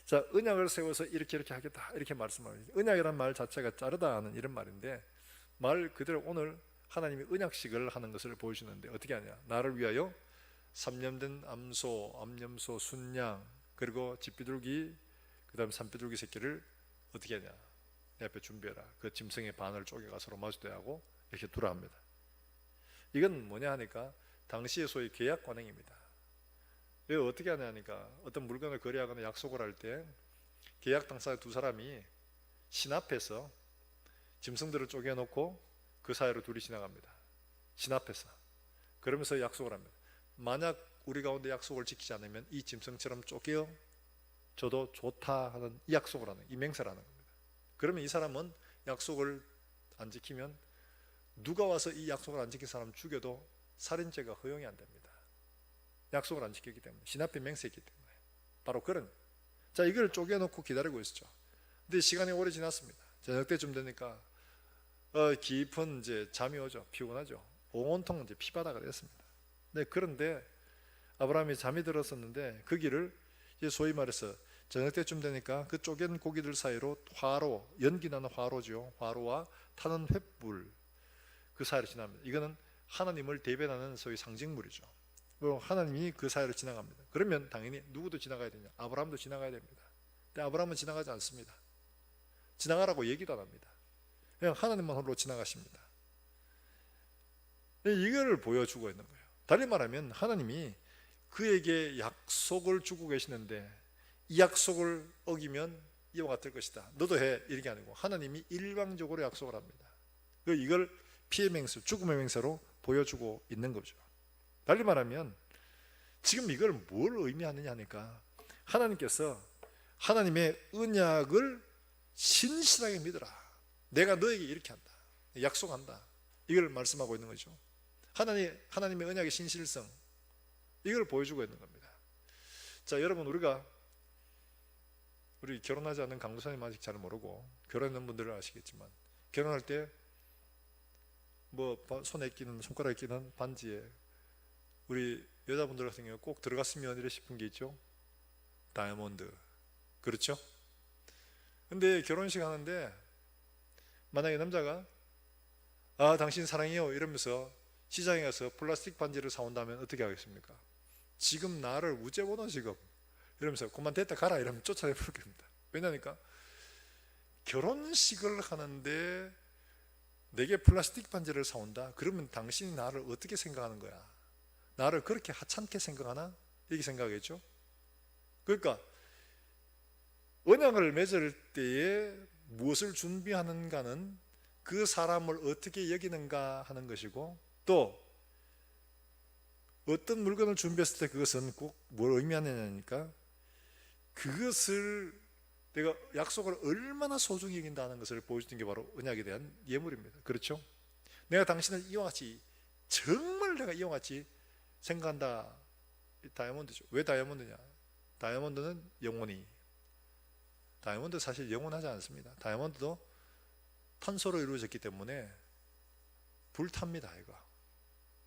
자, 언약을 세워서 이렇게 하겠다 이렇게 말씀합니다. 언약이라는 말 자체가 자르다 하는 이런 말인데, 말 그대로 오늘 하나님이 언약식을 하는 것을 보여주는데 어떻게 하냐, 나를 위하여 3년 된 암염소, 순양, 그리고 집비둘기, 그 다음 산비둘기 새끼를 어떻게 하냐, 내 앞에 준비해라. 그 짐승의 반을 쪼개가 서로 마주대하고 이렇게 두라 합니다. 이건 뭐냐 하니까 당시의 소위 계약 관행입니다. 이거 어떻게 하냐 하니까 어떤 물건을 거래하거나 약속을 할 때 계약 당사자 두 사람이 신 앞에서 짐승들을 쪼개놓고 그 사이로 둘이 지나갑니다. 신 앞에서. 그러면서 약속을 합니다. 만약 우리 가운데 약속을 지키지 않으면 이 짐승처럼 쪼개어 저도 좋다 하는 이 약속을 하는, 이 맹세를 하는 겁니다. 그러면 이 사람은 약속을 안 지키면 누가 와서 이 약속을 안 지킨 사람 죽여도 살인죄가 허용이 안 됩니다. 약속을 안 지켰기 때문에, 신 앞에 맹세했기 때문에. 바로 그런, 자, 이걸 쪼개놓고 기다리고 있었죠. 근데 시간이 오래 지났습니다. 저녁 때쯤 되니까 깊은 이제 잠이 오죠. 피곤하죠. 온통 이제 피바다가 됐습니다. 네, 그런데 아브라함이 잠이 들었었는데 그 길을 이제 소위 말해서 저녁 때쯤 되니까 그 쪼갠 고기들 사이로 화로, 연기 나는 화로죠. 화로와 타는 횃불, 그 사이로 지납니다. 이거는 하나님을 대변하는 소위 상징물이죠. 하나님이 그 사이로 지나갑니다. 그러면 당연히 누구도 지나가야 되냐? 아브라함도 지나가야 됩니다. 근데 아브라함은 지나가지 않습니다. 지나가라고 얘기도 안 합니다. 그냥 하나님만 홀로 지나가십니다. 이걸 보여주고 있는 거예요. 달리 말하면 하나님이 그에게 약속을 주고 계시는데 이 약속을 어기면 이와 같을 것이다, 너도 해, 이렇게 아니고 하나님이 일방적으로 약속을 합니다. 이걸 피해 맹세, 죽음의 맹세로 보여주고 있는 거죠. 달리 말하면 지금 이걸 뭘 의미하느냐 하니까 하나님께서 하나님의 언약을 신실하게 믿어라, 내가 너에게 이렇게 한다, 약속한다, 이걸 말씀하고 있는 거죠. 하나님의 언약의 신실성, 이걸 보여주고 있는 겁니다. 자, 여러분, 우리 결혼하지 않은 강도사님 아직 잘 모르고 결혼한 분들은 아시겠지만, 결혼할 때 뭐 손에 끼는, 손가락에 끼는 반지에 우리 여자분들 같은 경우 꼭 들어갔으면 이래 싶은 게 있죠. 다이아몬드. 그렇죠? 근데 결혼식 하는데 만약에 남자가 당신 사랑해요 이러면서 시장에 가서 플라스틱 반지를 사온다면 어떻게 하겠습니까? 지금 나를 우째보노 지금 이러면서 그만 됐다 가라 이러면 쫓아내 볼 겁니다. 왜냐니까 결혼식을 하는데 내게 플라스틱 반지를 사온다? 그러면 당신이 나를 어떻게 생각하는 거야? 나를 그렇게 하찮게 생각하나? 이렇게 생각하겠죠? 그러니까 언약을 맺을 때에 무엇을 준비하는가는 그 사람을 어떻게 여기는가 하는 것이고, 또 어떤 물건을 준비했을 때 그것은 꼭 뭘 의미하느냐니까 그것을 내가 약속을 얼마나 소중히 여긴다는 것을 보여주는 게 바로 언약에 대한 예물입니다. 그렇죠? 내가 당신을 이와 같이, 정말 내가 이와 같이 생각한다. 다이아몬드죠. 왜 다이아몬드냐? 다이아몬드는 영원히, 다이아몬드 사실 영원하지 않습니다. 다이아몬드도 탄소로 이루어졌기 때문에 불탑니다. 이거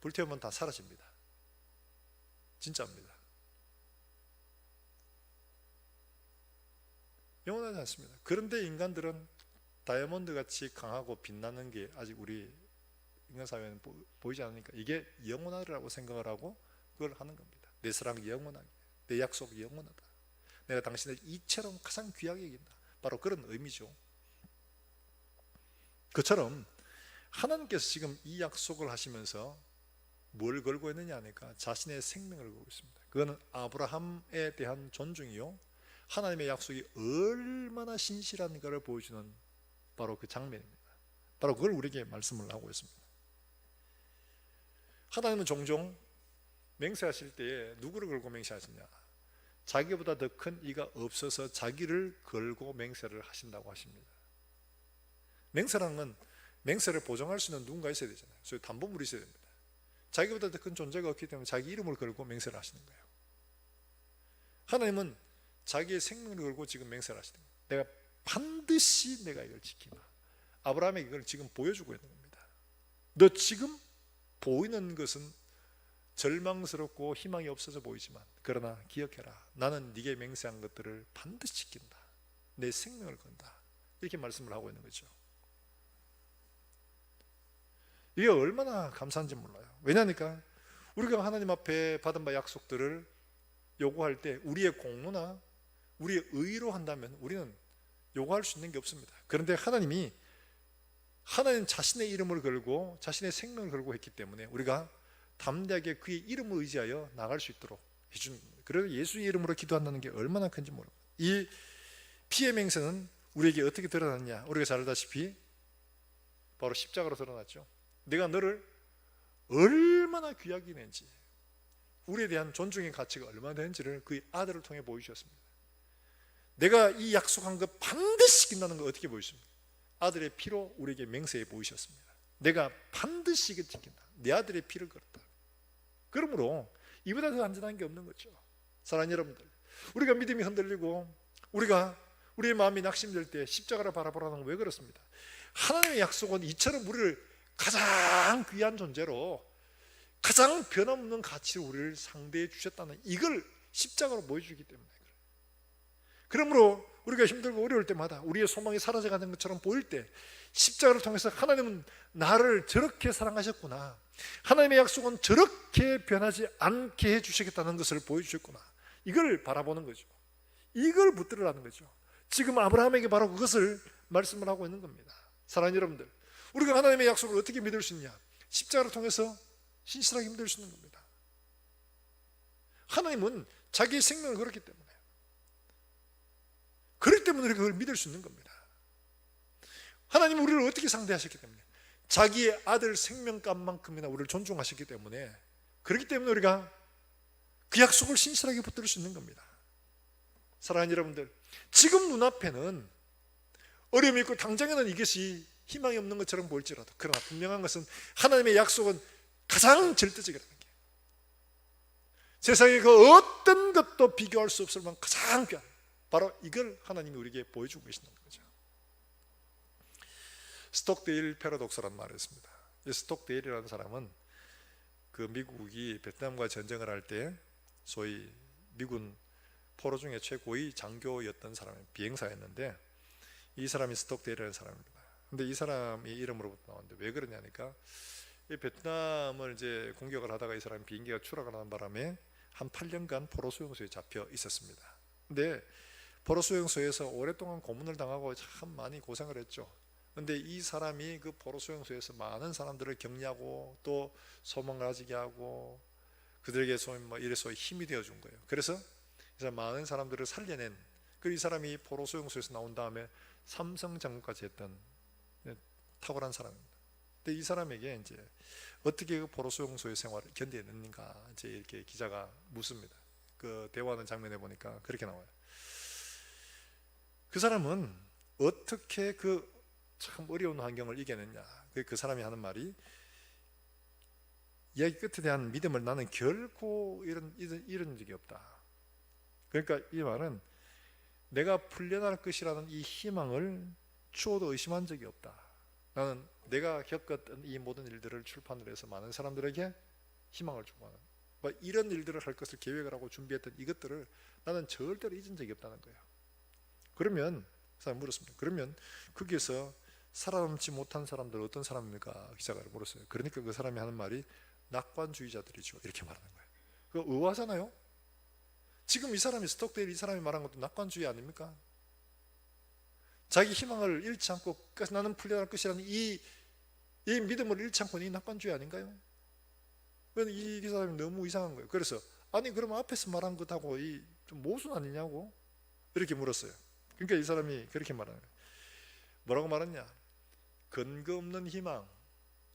불태우면 다 사라집니다. 진짜입니다. 영원하지 않습니다. 그런데 인간들은 다이아몬드 같이 강하고 빛나는 게 아직 우리 인간 사회는 보이지 않으니까 이게 영원하리라고 생각을 하고 그걸 하는 겁니다. 내 사랑이 영원하게, 내 약속이 영원하다, 내가 당신을 이처럼 가장 귀하게 여긴다, 바로 그런 의미죠. 그처럼 하나님께서 지금 이 약속을 하시면서 뭘 걸고 있느냐 하니까 자신의 생명을 걸고 있습니다. 그거는 아브라함에 대한 존중이요, 하나님의 약속이 얼마나 신실한가를 보여주는 바로 그 장면입니다. 바로 그걸 우리에게 말씀을 하고 있습니다. 하나님은 종종 맹세하실 때에 누구를 걸고 맹세하시냐? 자기보다 더 큰 이가 없어서 자기를 걸고 맹세를 하신다고 하십니다. 맹세라는 건 맹세를 보장할 수 있는 누군가 있어야 되잖아요. 그래서 담보물이 있어야 됩니다. 자기보다 더 큰 존재가 없기 때문에 자기 이름을 걸고 맹세를 하시는 거예요. 하나님은 자기의 생명을 걸고 지금 맹세를 하시는 거예요. 내가 반드시 내가 이걸 지키마. 아브라함에게 이걸 지금 보여주고 있는 겁니다. 너 지금 보이는 것은 절망스럽고 희망이 없어져 보이지만, 그러나 기억해라. 나는 네게 맹세한 것들을 반드시 지킨다. 내 생명을 건다. 이렇게 말씀을 하고 있는 거죠. 이게 얼마나 감사한지 몰라요. 왜냐니까 우리가 하나님 앞에 받은 바 약속들을 요구할 때 우리의 공로나 우리의 의로 한다면 우리는 요구할 수 있는 게 없습니다. 그런데 하나님 자신의 이름을 걸고 자신의 생명을 걸고 했기 때문에 우리가 담대하게 그의 이름을 의지하여 나갈 수 있도록 해준 겁니다. 그래서 예수의 이름으로 기도한다는 게 얼마나 큰지 모릅니다. 이 피의 맹세는 우리에게 어떻게 드러났냐? 우리가 잘 알다시피 바로 십자가로 드러났죠. 내가 너를 얼마나 귀하게 낸지, 우리에 대한 존중의 가치가 얼마나 되는지를 그의 아들을 통해 보여주셨습니다. 내가 이 약속한 것 반드시 지킨다는 걸 어떻게 보여주십니까? 아들의 피로 우리에게 맹세해 보이셨습니다. 내가 반드시 이걸 지킨다. 내 아들의 피를 걸었다. 그러므로 이보다 더 안전한 게 없는 거죠. 사랑하는 여러분들, 우리가 믿음이 흔들리고 우리의 마음이 낙심될 때 십자가를 바라보라는 건 왜 그렇습니다? 하나님의 약속은 이처럼 우리를 가장 귀한 존재로 가장 변함없는 가치로 우리를 상대해 주셨다는 이걸 십자가로 보여주기 때문에 그래요. 그러므로 우리가 힘들고 어려울 때마다 우리의 소망이 사라져가는 것처럼 보일 때 십자가를 통해서 하나님은 나를 저렇게 사랑하셨구나, 하나님의 약속은 저렇게 변하지 않게 해주시겠다는 것을 보여주셨구나, 이걸 바라보는 거죠. 이걸 붙들으라는 거죠. 지금 아브라함에게 바로 그것을 말씀을 하고 있는 겁니다. 사랑하는 여러분들, 우리가 하나님의 약속을 어떻게 믿을 수 있냐? 십자가를 통해서 신실하게 믿을 수 있는 겁니다. 하나님은 자기의 생명을 걸었기 때문에, 그렇기 때문에 우리가 그걸 믿을 수 있는 겁니다. 하나님은 우리를 어떻게 상대하셨기 때문에, 자기의 아들 생명값만큼이나 우리를 존중하셨기 때문에, 그렇기 때문에 우리가 그 약속을 신실하게 붙들 수 있는 겁니다. 사랑하는 여러분들, 지금 눈앞에는 어려움이 있고 당장에는 이것이 희망이 없는 것처럼 보일지라도, 그러나 분명한 것은 하나님의 약속은 가장 절대적이라는 게, 세상에 그 어떤 것도 비교할 수 없을 만큼 가장 귀한, 바로 이걸 하나님이 우리에게 보여주고 계시는 거죠. 스톡데일 패러독스라는 말이 있습니다. 이 스톡데일이라는 사람은 그 미국이 베트남과 전쟁을 할 때 소위 미군 포로 중에 최고의 장교였던 사람이 비행사였는데, 이 사람이 스톡데일이라는 사람입니다. 근데 이 사람이 이름으로부터 나왔는데 왜 그러냐니까, 이 베트남을 이제 공격을 하다가 이 사람이 비행기가 추락을 하는 바람에 한 8년간 포로 수용소에 잡혀 있었습니다. 근데 포로 수용소에서 오랫동안 고문을 당하고 참 많이 고생을 했죠. 근데 이 사람이 그 포로 수용소에서 많은 사람들을 격려하고 또 소망을 가지게 하고 그들에게 소위 이래서 힘이 되어 준 거예요. 그래서 많은 사람들을 살려낸, 그 이 사람이 포로 수용소에서 나온 다음에 삼성 장군까지 했던 탁월한 사람입니다. 근데 이 사람에게 이제 어떻게 그 포로 수용소의 생활을 견뎌냈는가 이제 이렇게 기자가 묻습니다. 그 대화하는 장면에 보니까 그렇게 나와요. 그 사람은 어떻게 그 참 어려운 환경을 이겨냈냐? 그 사람이 하는 말이, 이야기 끝에 대한 믿음을 나는 결코 잃은 적이 없다. 그러니까 이 말은 내가 풀려날 것이라는 이 희망을 추호도 의심한 적이 없다. 나는 내가 겪었던 이 모든 일들을 출판을 해서 많은 사람들에게 희망을 주고 하는, 이런 일들을 할 것을 계획을 하고 준비했던 이것들을 나는 절대로 잊은 적이 없다는 거예요. 그러면 사람이 물었습니다. 그러면 거기에서 살아남지 못한 사람들 어떤 사람입니까? 기자가 물었어요. 그러니까 그 사람이 하는 말이 낙관주의자들이죠, 이렇게 말하는 거예요. 그거 의아하잖아요. 지금 이 사람이 스톡데일 이 사람이 말한 것도 낙관주의 아닙니까? 자기 희망을 잃지 않고 끝까지 나는 풀려날 것이라는 이 믿음을 잃지 않고 이 낙관주의 아닌가요? 이 사람이 너무 이상한 거예요. 그래서 아니 그러면 앞에서 말한 것하고 좀 모순 아니냐고 이렇게 물었어요. 그러니까 이 사람이 그렇게 말하는 거예요. 뭐라고 말했냐? 근거 없는 희망,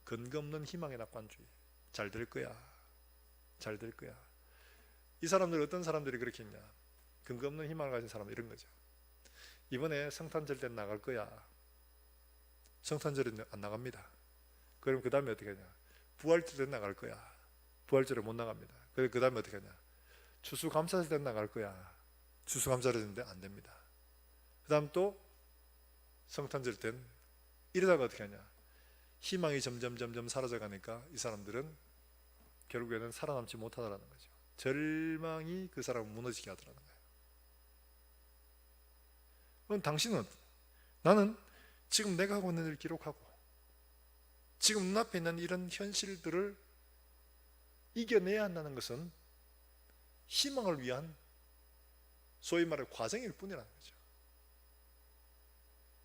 근거 없는 희망의 낙관주의. 잘 될 거야, 잘 될 거야. 이 사람들 어떤 사람들이 그렇게 했냐? 근거 없는 희망을 가진 사람 이런 거죠. 이번에 성탄절 때 나갈 거야. 성탄절에 안 나갑니다. 그럼 그 다음에 어떻게 하냐? 부활절 때 나갈 거야. 부활절에 못 나갑니다. 그 다음에 어떻게 하냐? 추수감사절 때 나갈 거야. 추수감사절 때인데 안 됩니다. 그 다음 또 성탄절 땐 이러다가 어떻게 하냐? 희망이 점점 사라져 가니까 이 사람들은 결국에는 살아남지 못하더라는 거죠. 절망이 그 사람을 무너지게 하더라는 거예요. 그럼 당신은, 나는 지금 내가 하고 있는 일을 기록하고 지금 눈앞에 있는 이런 현실들을 이겨내야 한다는 것은 희망을 위한 소위 말해 과정일 뿐이라는 거죠.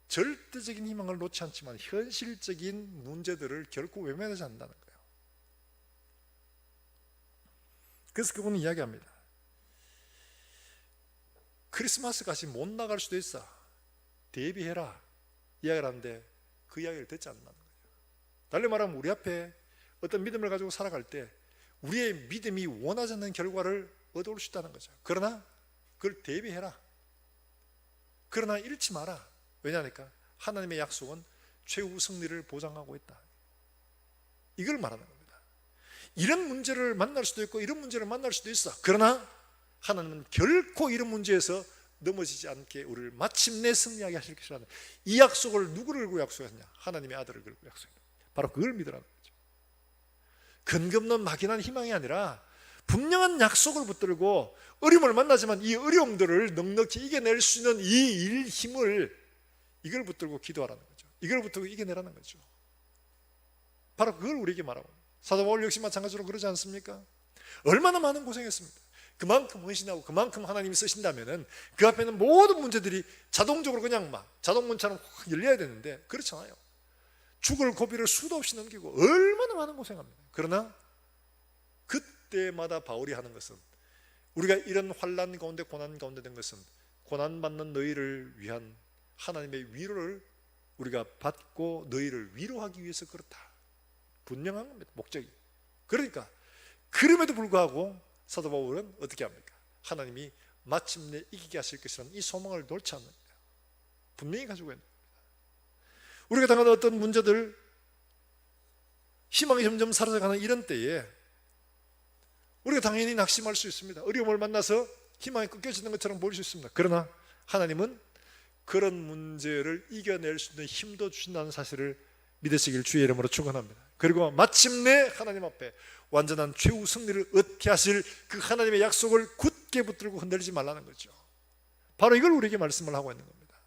절대적인 희망을 놓지 않지만 현실적인 문제들을 결코 외면하지 않는다는 거예요. 그래서 그분은 이야기합니다. 크리스마스까지 못 나갈 수도 있어. 대비해라. 이야기를 하는데 그 이야기를 듣지 않는다는 거예요. 달리 말하면 우리 앞에 어떤 믿음을 가지고 살아갈 때 우리의 믿음이 원하지 않는 결과를 얻어올 수 있다는 거죠. 그러나 그걸 대비해라. 그러나 잃지 마라. 왜냐하니까 하나님의 약속은 최후 승리를 보장하고 있다. 이걸 말하는 겁니다. 이런 문제를 만날 수도 있고 이런 문제를 만날 수도 있어. 그러나 하나님은 결코 이런 문제에서 넘어지지 않게 우리를 마침내 승리하게 하실 것이라는 이 약속을 누구를 걸고 약속했냐? 하나님의 아들을 걸고 약속했다. 바로 그걸 믿으라는 거죠. 근거 없는 막연한 희망이 아니라 분명한 약속을 붙들고 어려움을 만나지만 이 어려움들을 넉넉히 이겨낼 수 있는 이 힘을 이걸 붙들고 기도하라는 거죠. 이걸 붙들고 이겨내라는 거죠. 바로 그걸 우리에게 말하고 사도 바울 역시 마찬가지로 그러지 않습니까? 얼마나 많은 고생했습니다. 그만큼 헌신하고 그만큼 하나님이 쓰신다면은 그 앞에는 모든 문제들이 자동적으로 그냥 막 자동문처럼 확 열려야 되는데 그렇잖아요. 죽을 고비를 수도 없이 넘기고 얼마나 많은 고생합니다. 그러나 그때마다 바울이 하는 것은 우리가 이런 환난 가운데 고난 가운데 된 것은 고난받는 너희를 위한 하나님의 위로를 우리가 받고 너희를 위로하기 위해서 그렇다. 분명한 겁니다. 목적이. 그러니까 그럼에도 불구하고 사도 바울은 어떻게 합니까? 하나님이 마침내 이기게 하실 것이라는 이 소망을 놓지 않는 거예요. 분명히 가지고 있는 겁니다. 우리가 당하는 어떤 문제들, 희망이 점점 사라져가는 이런 때에 우리가 당연히 낙심할 수 있습니다. 어려움을 만나서 희망이 꺾여지는 것처럼 보일 수 있습니다. 그러나 하나님은 그런 문제를 이겨낼 수 있는 힘도 주신다는 사실을 믿으시길 주의 이름으로 축원합니다. 그리고 마침내 하나님 앞에 완전한 최후 승리를 얻게 하실 그 하나님의 약속을 굳게 붙들고 흔들리지 말라는 거죠. 바로 이걸 우리에게 말씀을 하고 있는 겁니다.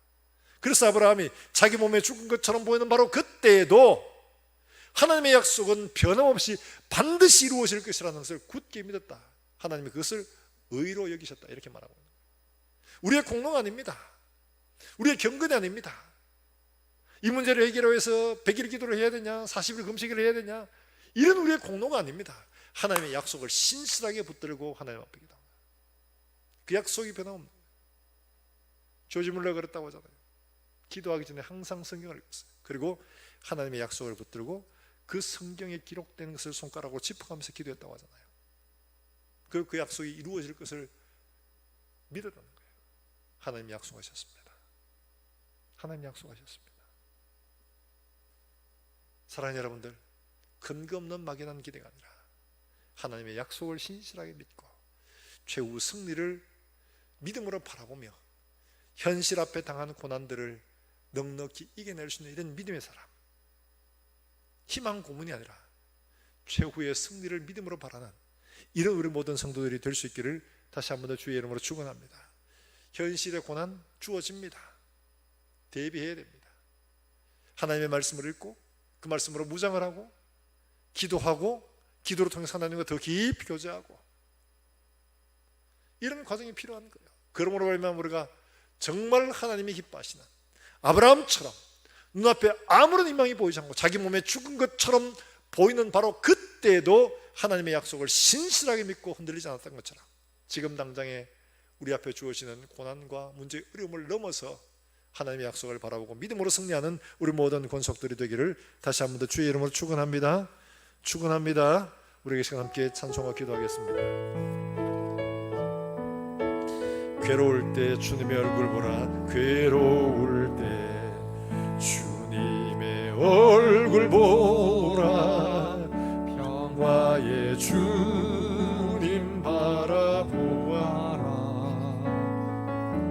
그래서 아브라함이 자기 몸에 죽은 것처럼 보이는 바로 그때에도 하나님의 약속은 변함없이 반드시 이루어질 것이라는 것을 굳게 믿었다. 하나님이 그것을 의로 여기셨다. 이렇게 말하고 있는 거예요. 우리의 공로가 아닙니다. 우리의 경건이 아닙니다. 이 문제를 해결하기 위해서 100일 기도를 해야 되냐 40일 금식을 해야 되냐 이런 우리의 공로가 아닙니다. 하나님의 약속을 신실하게 붙들고 하나님 앞에 기도합니다. 그 약속이 변함없는 거예요. 조지 물러가 그랬다고 하잖아요. 기도하기 전에 항상 성경을 읽었어요. 그리고 하나님의 약속을 붙들고 그 성경에 기록된 것을 손가락으로 짚어가면서 기도했다고 하잖아요. 그리고 그 약속이 이루어질 것을 믿었다는 거예요. 하나님이 약속하셨습니다. 하나님이 약속하셨습니다. 사랑하는 여러분들, 근거 없는 막연한 기대가 아니라 하나님의 약속을 신실하게 믿고 최후 승리를 믿음으로 바라보며 현실 앞에 당하는 고난들을 넉넉히 이겨낼 수 있는 이런 믿음의 사람, 희망 고문이 아니라 최후의 승리를 믿음으로 바라는 이런 우리 모든 성도들이 될 수 있기를 다시 한 번 더 주의 이름으로 축원합니다. 현실의 고난 주어집니다. 대비해야 됩니다. 하나님의 말씀을 읽고 그 말씀으로 무장을 하고 기도하고 기도로 통해서 하나님과 더 깊이 교제하고 이런 과정이 필요한 거예요. 그러므로 말미암아 우리가 정말 하나님이 기뻐하시는 아브라함처럼 눈앞에 아무런 희망이 보이지 않고 자기 몸에 죽은 것처럼 보이는 바로 그때에도 하나님의 약속을 신실하게 믿고 흔들리지 않았던 것처럼 지금 당장에 우리 앞에 주어지는 고난과 문제의 어려움을 넘어서 하나님의 약속을 바라보고 믿음으로 승리하는 우리 모든 권속들이 되기를 다시 한 번 더 주의 이름으로 축원합니다. 축원합니다. 우리 시간 함께 찬송하고 기도하겠습니다. 괴로울 때 주님의 얼굴 보라. 괴로울 때 주님의 얼굴 보라. 평화의 주님 바라보아라.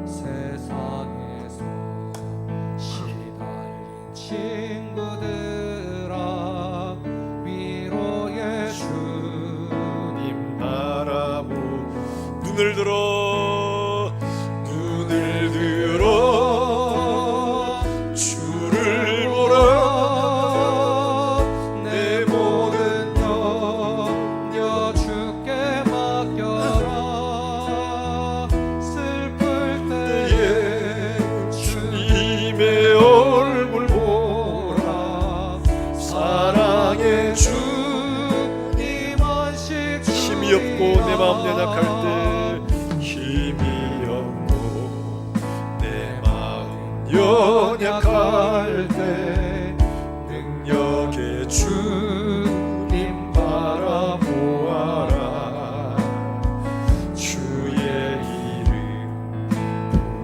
세상에서 시달린 친구들아 위로의 주님 바라보. 눈을 들어 주를 보라. 내 모든 염려 주께 맡겨라. 슬플 때에 주님의 얼굴 보라. 사랑의 주님 안식 힘이 없고 내 마음 연약할 때 힘이 없고 내 마음 연약할 때 능력의 주님 바라보아라. 주의 이름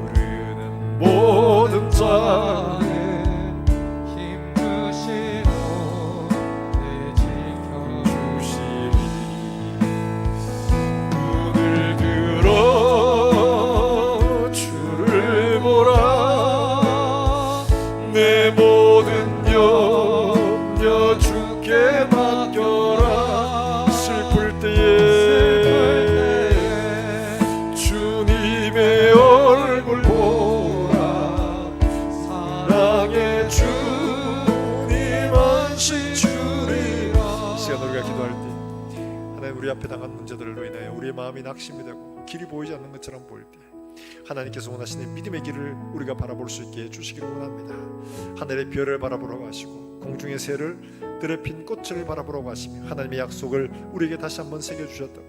부르는 모든 자는 힘 주시고 내 지켜주시리. 눈을 들어 주를 보라. 내 모든 염려 주께 맡겨라. 슬플 때에 주님의 얼굴 보라. 사랑의 주님 안식 주리라. 이 시간 우리가 기도할 때 하나님 우리 앞에 당한 문제들로 인하여 우리의 마음이 낙심이 되고 길이 보이지 않는 것처럼 보일 때 하나님께서 원하시는 믿음의 길을 우리가 바라볼 수 있게 해주시기를 원합니다. 하늘의 별을 바라보라고 하시고 공중의 새를 들에 핀 꽃을 바라보라고 하시며 하나님의 약속을 우리에게 다시 한번 새겨주셨다고,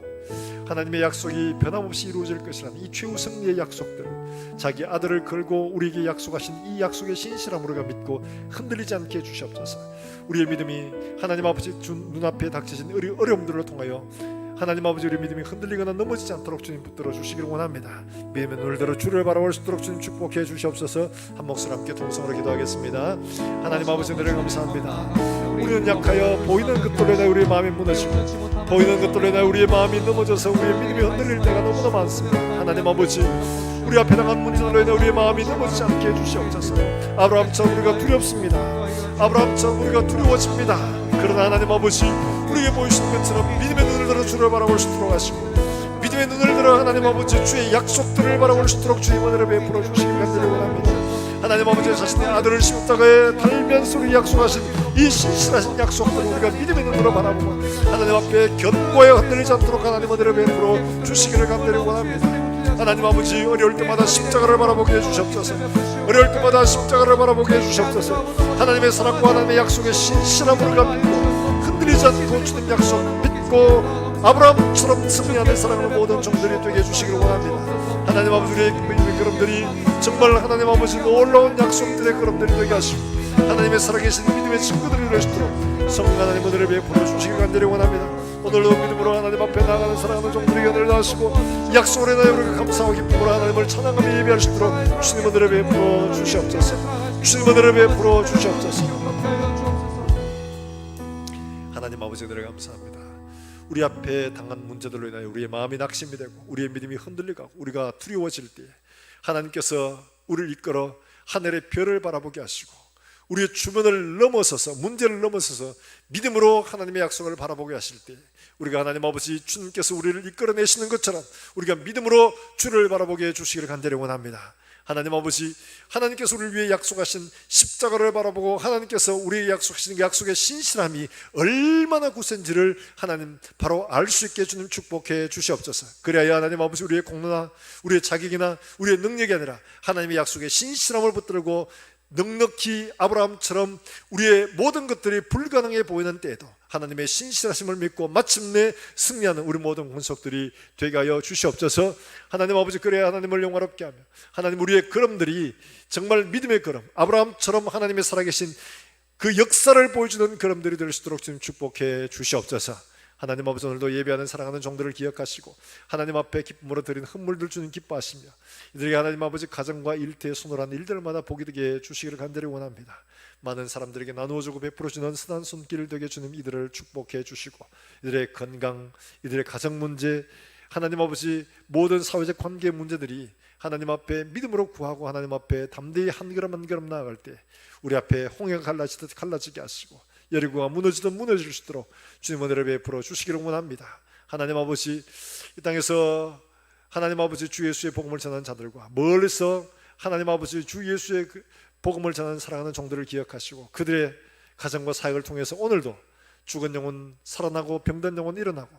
하나님의 약속이 변함없이 이루어질 것이라는 이 최후 승리의 약속들을 자기 아들을 걸고 우리에게 약속하신 이 약속의 신실함으로 우리가 믿고 흔들리지 않게 해주시옵소서. 우리의 믿음이 하나님 아버지 눈앞에 닥쳐진 어려움들을 통하여 하나님 아버지 우리 믿음이 흔들리거나 넘어지지 않도록 주님 붙들어 주시기를 원합니다. 믿음의 눈을 들어 주를 바라볼 수 있도록 주님 축복해 주시옵소서. 한 목소리 함께 동성으로 기도하겠습니다. 하나님 아버지 은혜를 감사합니다. 우리는 약하여 보이는 것들로 인하여 우리의 마음이 무너지고 보이는 것들로 인하여 우리의 마음이 넘어져서 우리의 믿음이 흔들릴 때가 너무나 많습니다. 하나님 아버지 우리 앞에 당한 문제들로 인해 우리의 마음이 넘어지지 않게 해주시옵소서. 아브라함처럼 우리가 두렵습니다. 아브라함처럼 우리가 두려워집니다. 그러나 하나님 아버지 우리에게 보이시는 것처럼 믿음의 눈을 들어 주를 바라볼 수 있도록 하시고 믿음의 눈을 들어 하나님 아버지 주의 약속들을 바라볼 수 있도록 주의 은혜를 베풀어 주시기 간절히 원합니다. 하나님 아버지 자신의 아들을 십자가에 달면서 우리 약속하신 이 신실하신 약속들을 우리가 믿음의 눈으로 바라보고 하나님 앞에 견고하여 흔들리지 않도록 하나님 은혜를 베풀어 주시기를 간절히 원합니다. 하나님 아버지 어려울 때마다 십자가를 바라보게 해주시옵소서. 어려울 때마다 십자가를 바라보게 해주시옵소서. 하나님의 사랑과 하나님의 약속의 신실함을 믿고 흔들리지 않고 주님 약속 믿고 아브라함처럼 승리하는 사랑을 모든 종들이 되게 해주시기를 원합니다. 하나님 아버지 우리의 그럼들이 정말 하나님 아버지 놀라운 약속들의 그럼들이 되게 하시고 하나님의 살아계신 믿음의 친구들이 될 수 있도록 성령 하나님 은혜를 베풀어 주시기를 간절히 원합니다. 오늘도 믿음으로 하나님 앞에 나아가는 사랑하는 종들에게 은혜를 다하시고 약속을 인하여 우리가 감사하고 기쁨으로 하나님을 찬양하며 예배할 수 있도록 주님 은혜를 베풀어 주시옵소서. 주님 은혜를 베풀어 주시옵소서. 하나님 아버지 은혜를 감사합니다. 우리 앞에 당한 문제들로 인하여 우리의 마음이 낙심이 되고 우리의 믿음이 흔들리고 우리가 두려워질 때에 하나님께서 우리를 이끌어 하늘의 별을 바라보게 하시고 우리의 주변을 넘어서서 문제를 넘어서서 믿음으로 하나님의 약속을 바라보게 하실 때 우리가 하나님 아버지 주님께서 우리를 이끌어내시는 것처럼 우리가 믿음으로 주를 바라보게 해주시기를 간절히 원합니다. 하나님 아버지 하나님께서 우리를 위해 약속하신 십자가를 바라보고 하나님께서 우리에게 약속하신 약속의 신실함이 얼마나 굳은지를 하나님 바로 알 수 있게 주님 축복해 주시옵소서. 그래야 하나님 아버지 우리의 공로나 우리의 자격이나 우리의 능력이 아니라 하나님의 약속의 신실함을 붙들고 넉넉히 아브라함처럼 우리의 모든 것들이 불가능해 보이는 때에도 하나님의 신실하심을 믿고 마침내 승리하는 우리 모든 권속들이 되게 하여 주시옵소서. 하나님 아버지, 그래야 하나님을 영화롭게 하며 하나님 우리의 걸음들이 정말 믿음의 걸음, 아브라함처럼 하나님의 살아계신 그 역사를 보여주는 걸음들이 될 수 있도록 주님 축복해 주시옵소서. 하나님 아버지, 오늘도 예배하는 사랑하는 종들을 기억하시고 하나님 앞에 기쁨으로 드린 헌물들 주님 기뻐하시며 이들에게 하나님 아버지 가정과 일터에 손을 한 일들마다 복이 되게 주시기를 간절히 원합니다. 많은 사람들에게 나누어주고 베풀어주는 선한 손길 되게 주님 이들을 축복해 주시고 이들의 건강, 이들의 가정 문제, 하나님 아버지 모든 사회적 관계 문제들이 하나님 앞에 믿음으로 구하고 하나님 앞에 담대히 한 걸음 한 걸음 나아갈 때 우리 앞에 홍해가 갈라지듯 갈라지게 하시고 여리고가 무너지듯 무너질 수 있도록 주님 은혜를 베풀어 주시기를 원합니다. 하나님 아버지, 이 땅에서 하나님 아버지 주 예수의 복음을 전하는 자들과 멀리서 하나님 아버지 주 예수의 복음을 전하는 사랑하는 종들을 기억하시고 그들의 가정과 사역을 통해서 오늘도 죽은 영혼 살아나고 병든 영혼 일어나고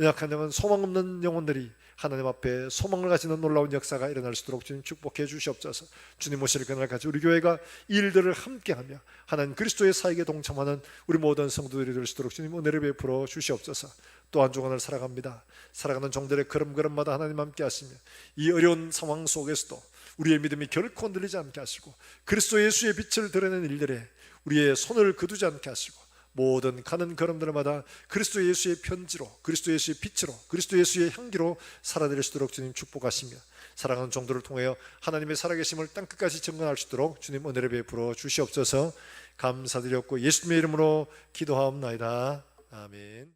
연약한 영혼 소망 없는 영혼들이 하나님 앞에 소망을 가지는 놀라운 역사가 일어날 수 있도록 주님 축복해 주시옵소서. 주님 오실 그날까지 우리 교회가 이 일들을 함께하며 하나님 그리스도의 사역에 동참하는 우리 모든 성도들이 될 수 있도록 주님 은혜를 베풀어 주시옵소서. 또 한 주간을 살아갑니다. 살아가는 종들의 걸음걸음마다 하나님 함께 하시며 이 어려운 상황 속에서도 우리의 믿음이 결코 흔들리지 않게 하시고 그리스도 예수의 빛을 드러내는 일들에 우리의 손을 거두지 않게 하시고 모든 가는 걸음들마다 그리스도 예수의 편지로, 그리스도 예수의 빛으로, 그리스도 예수의 향기로 살아낼 수 있도록 주님 축복하시며 사랑하는 종들을 통하여 하나님의 살아계심을 땅끝까지 증거할 수 있도록 주님 은혜를 베풀어 주시옵소서. 감사드렸고 예수님의 이름으로 기도하옵나이다. 아멘.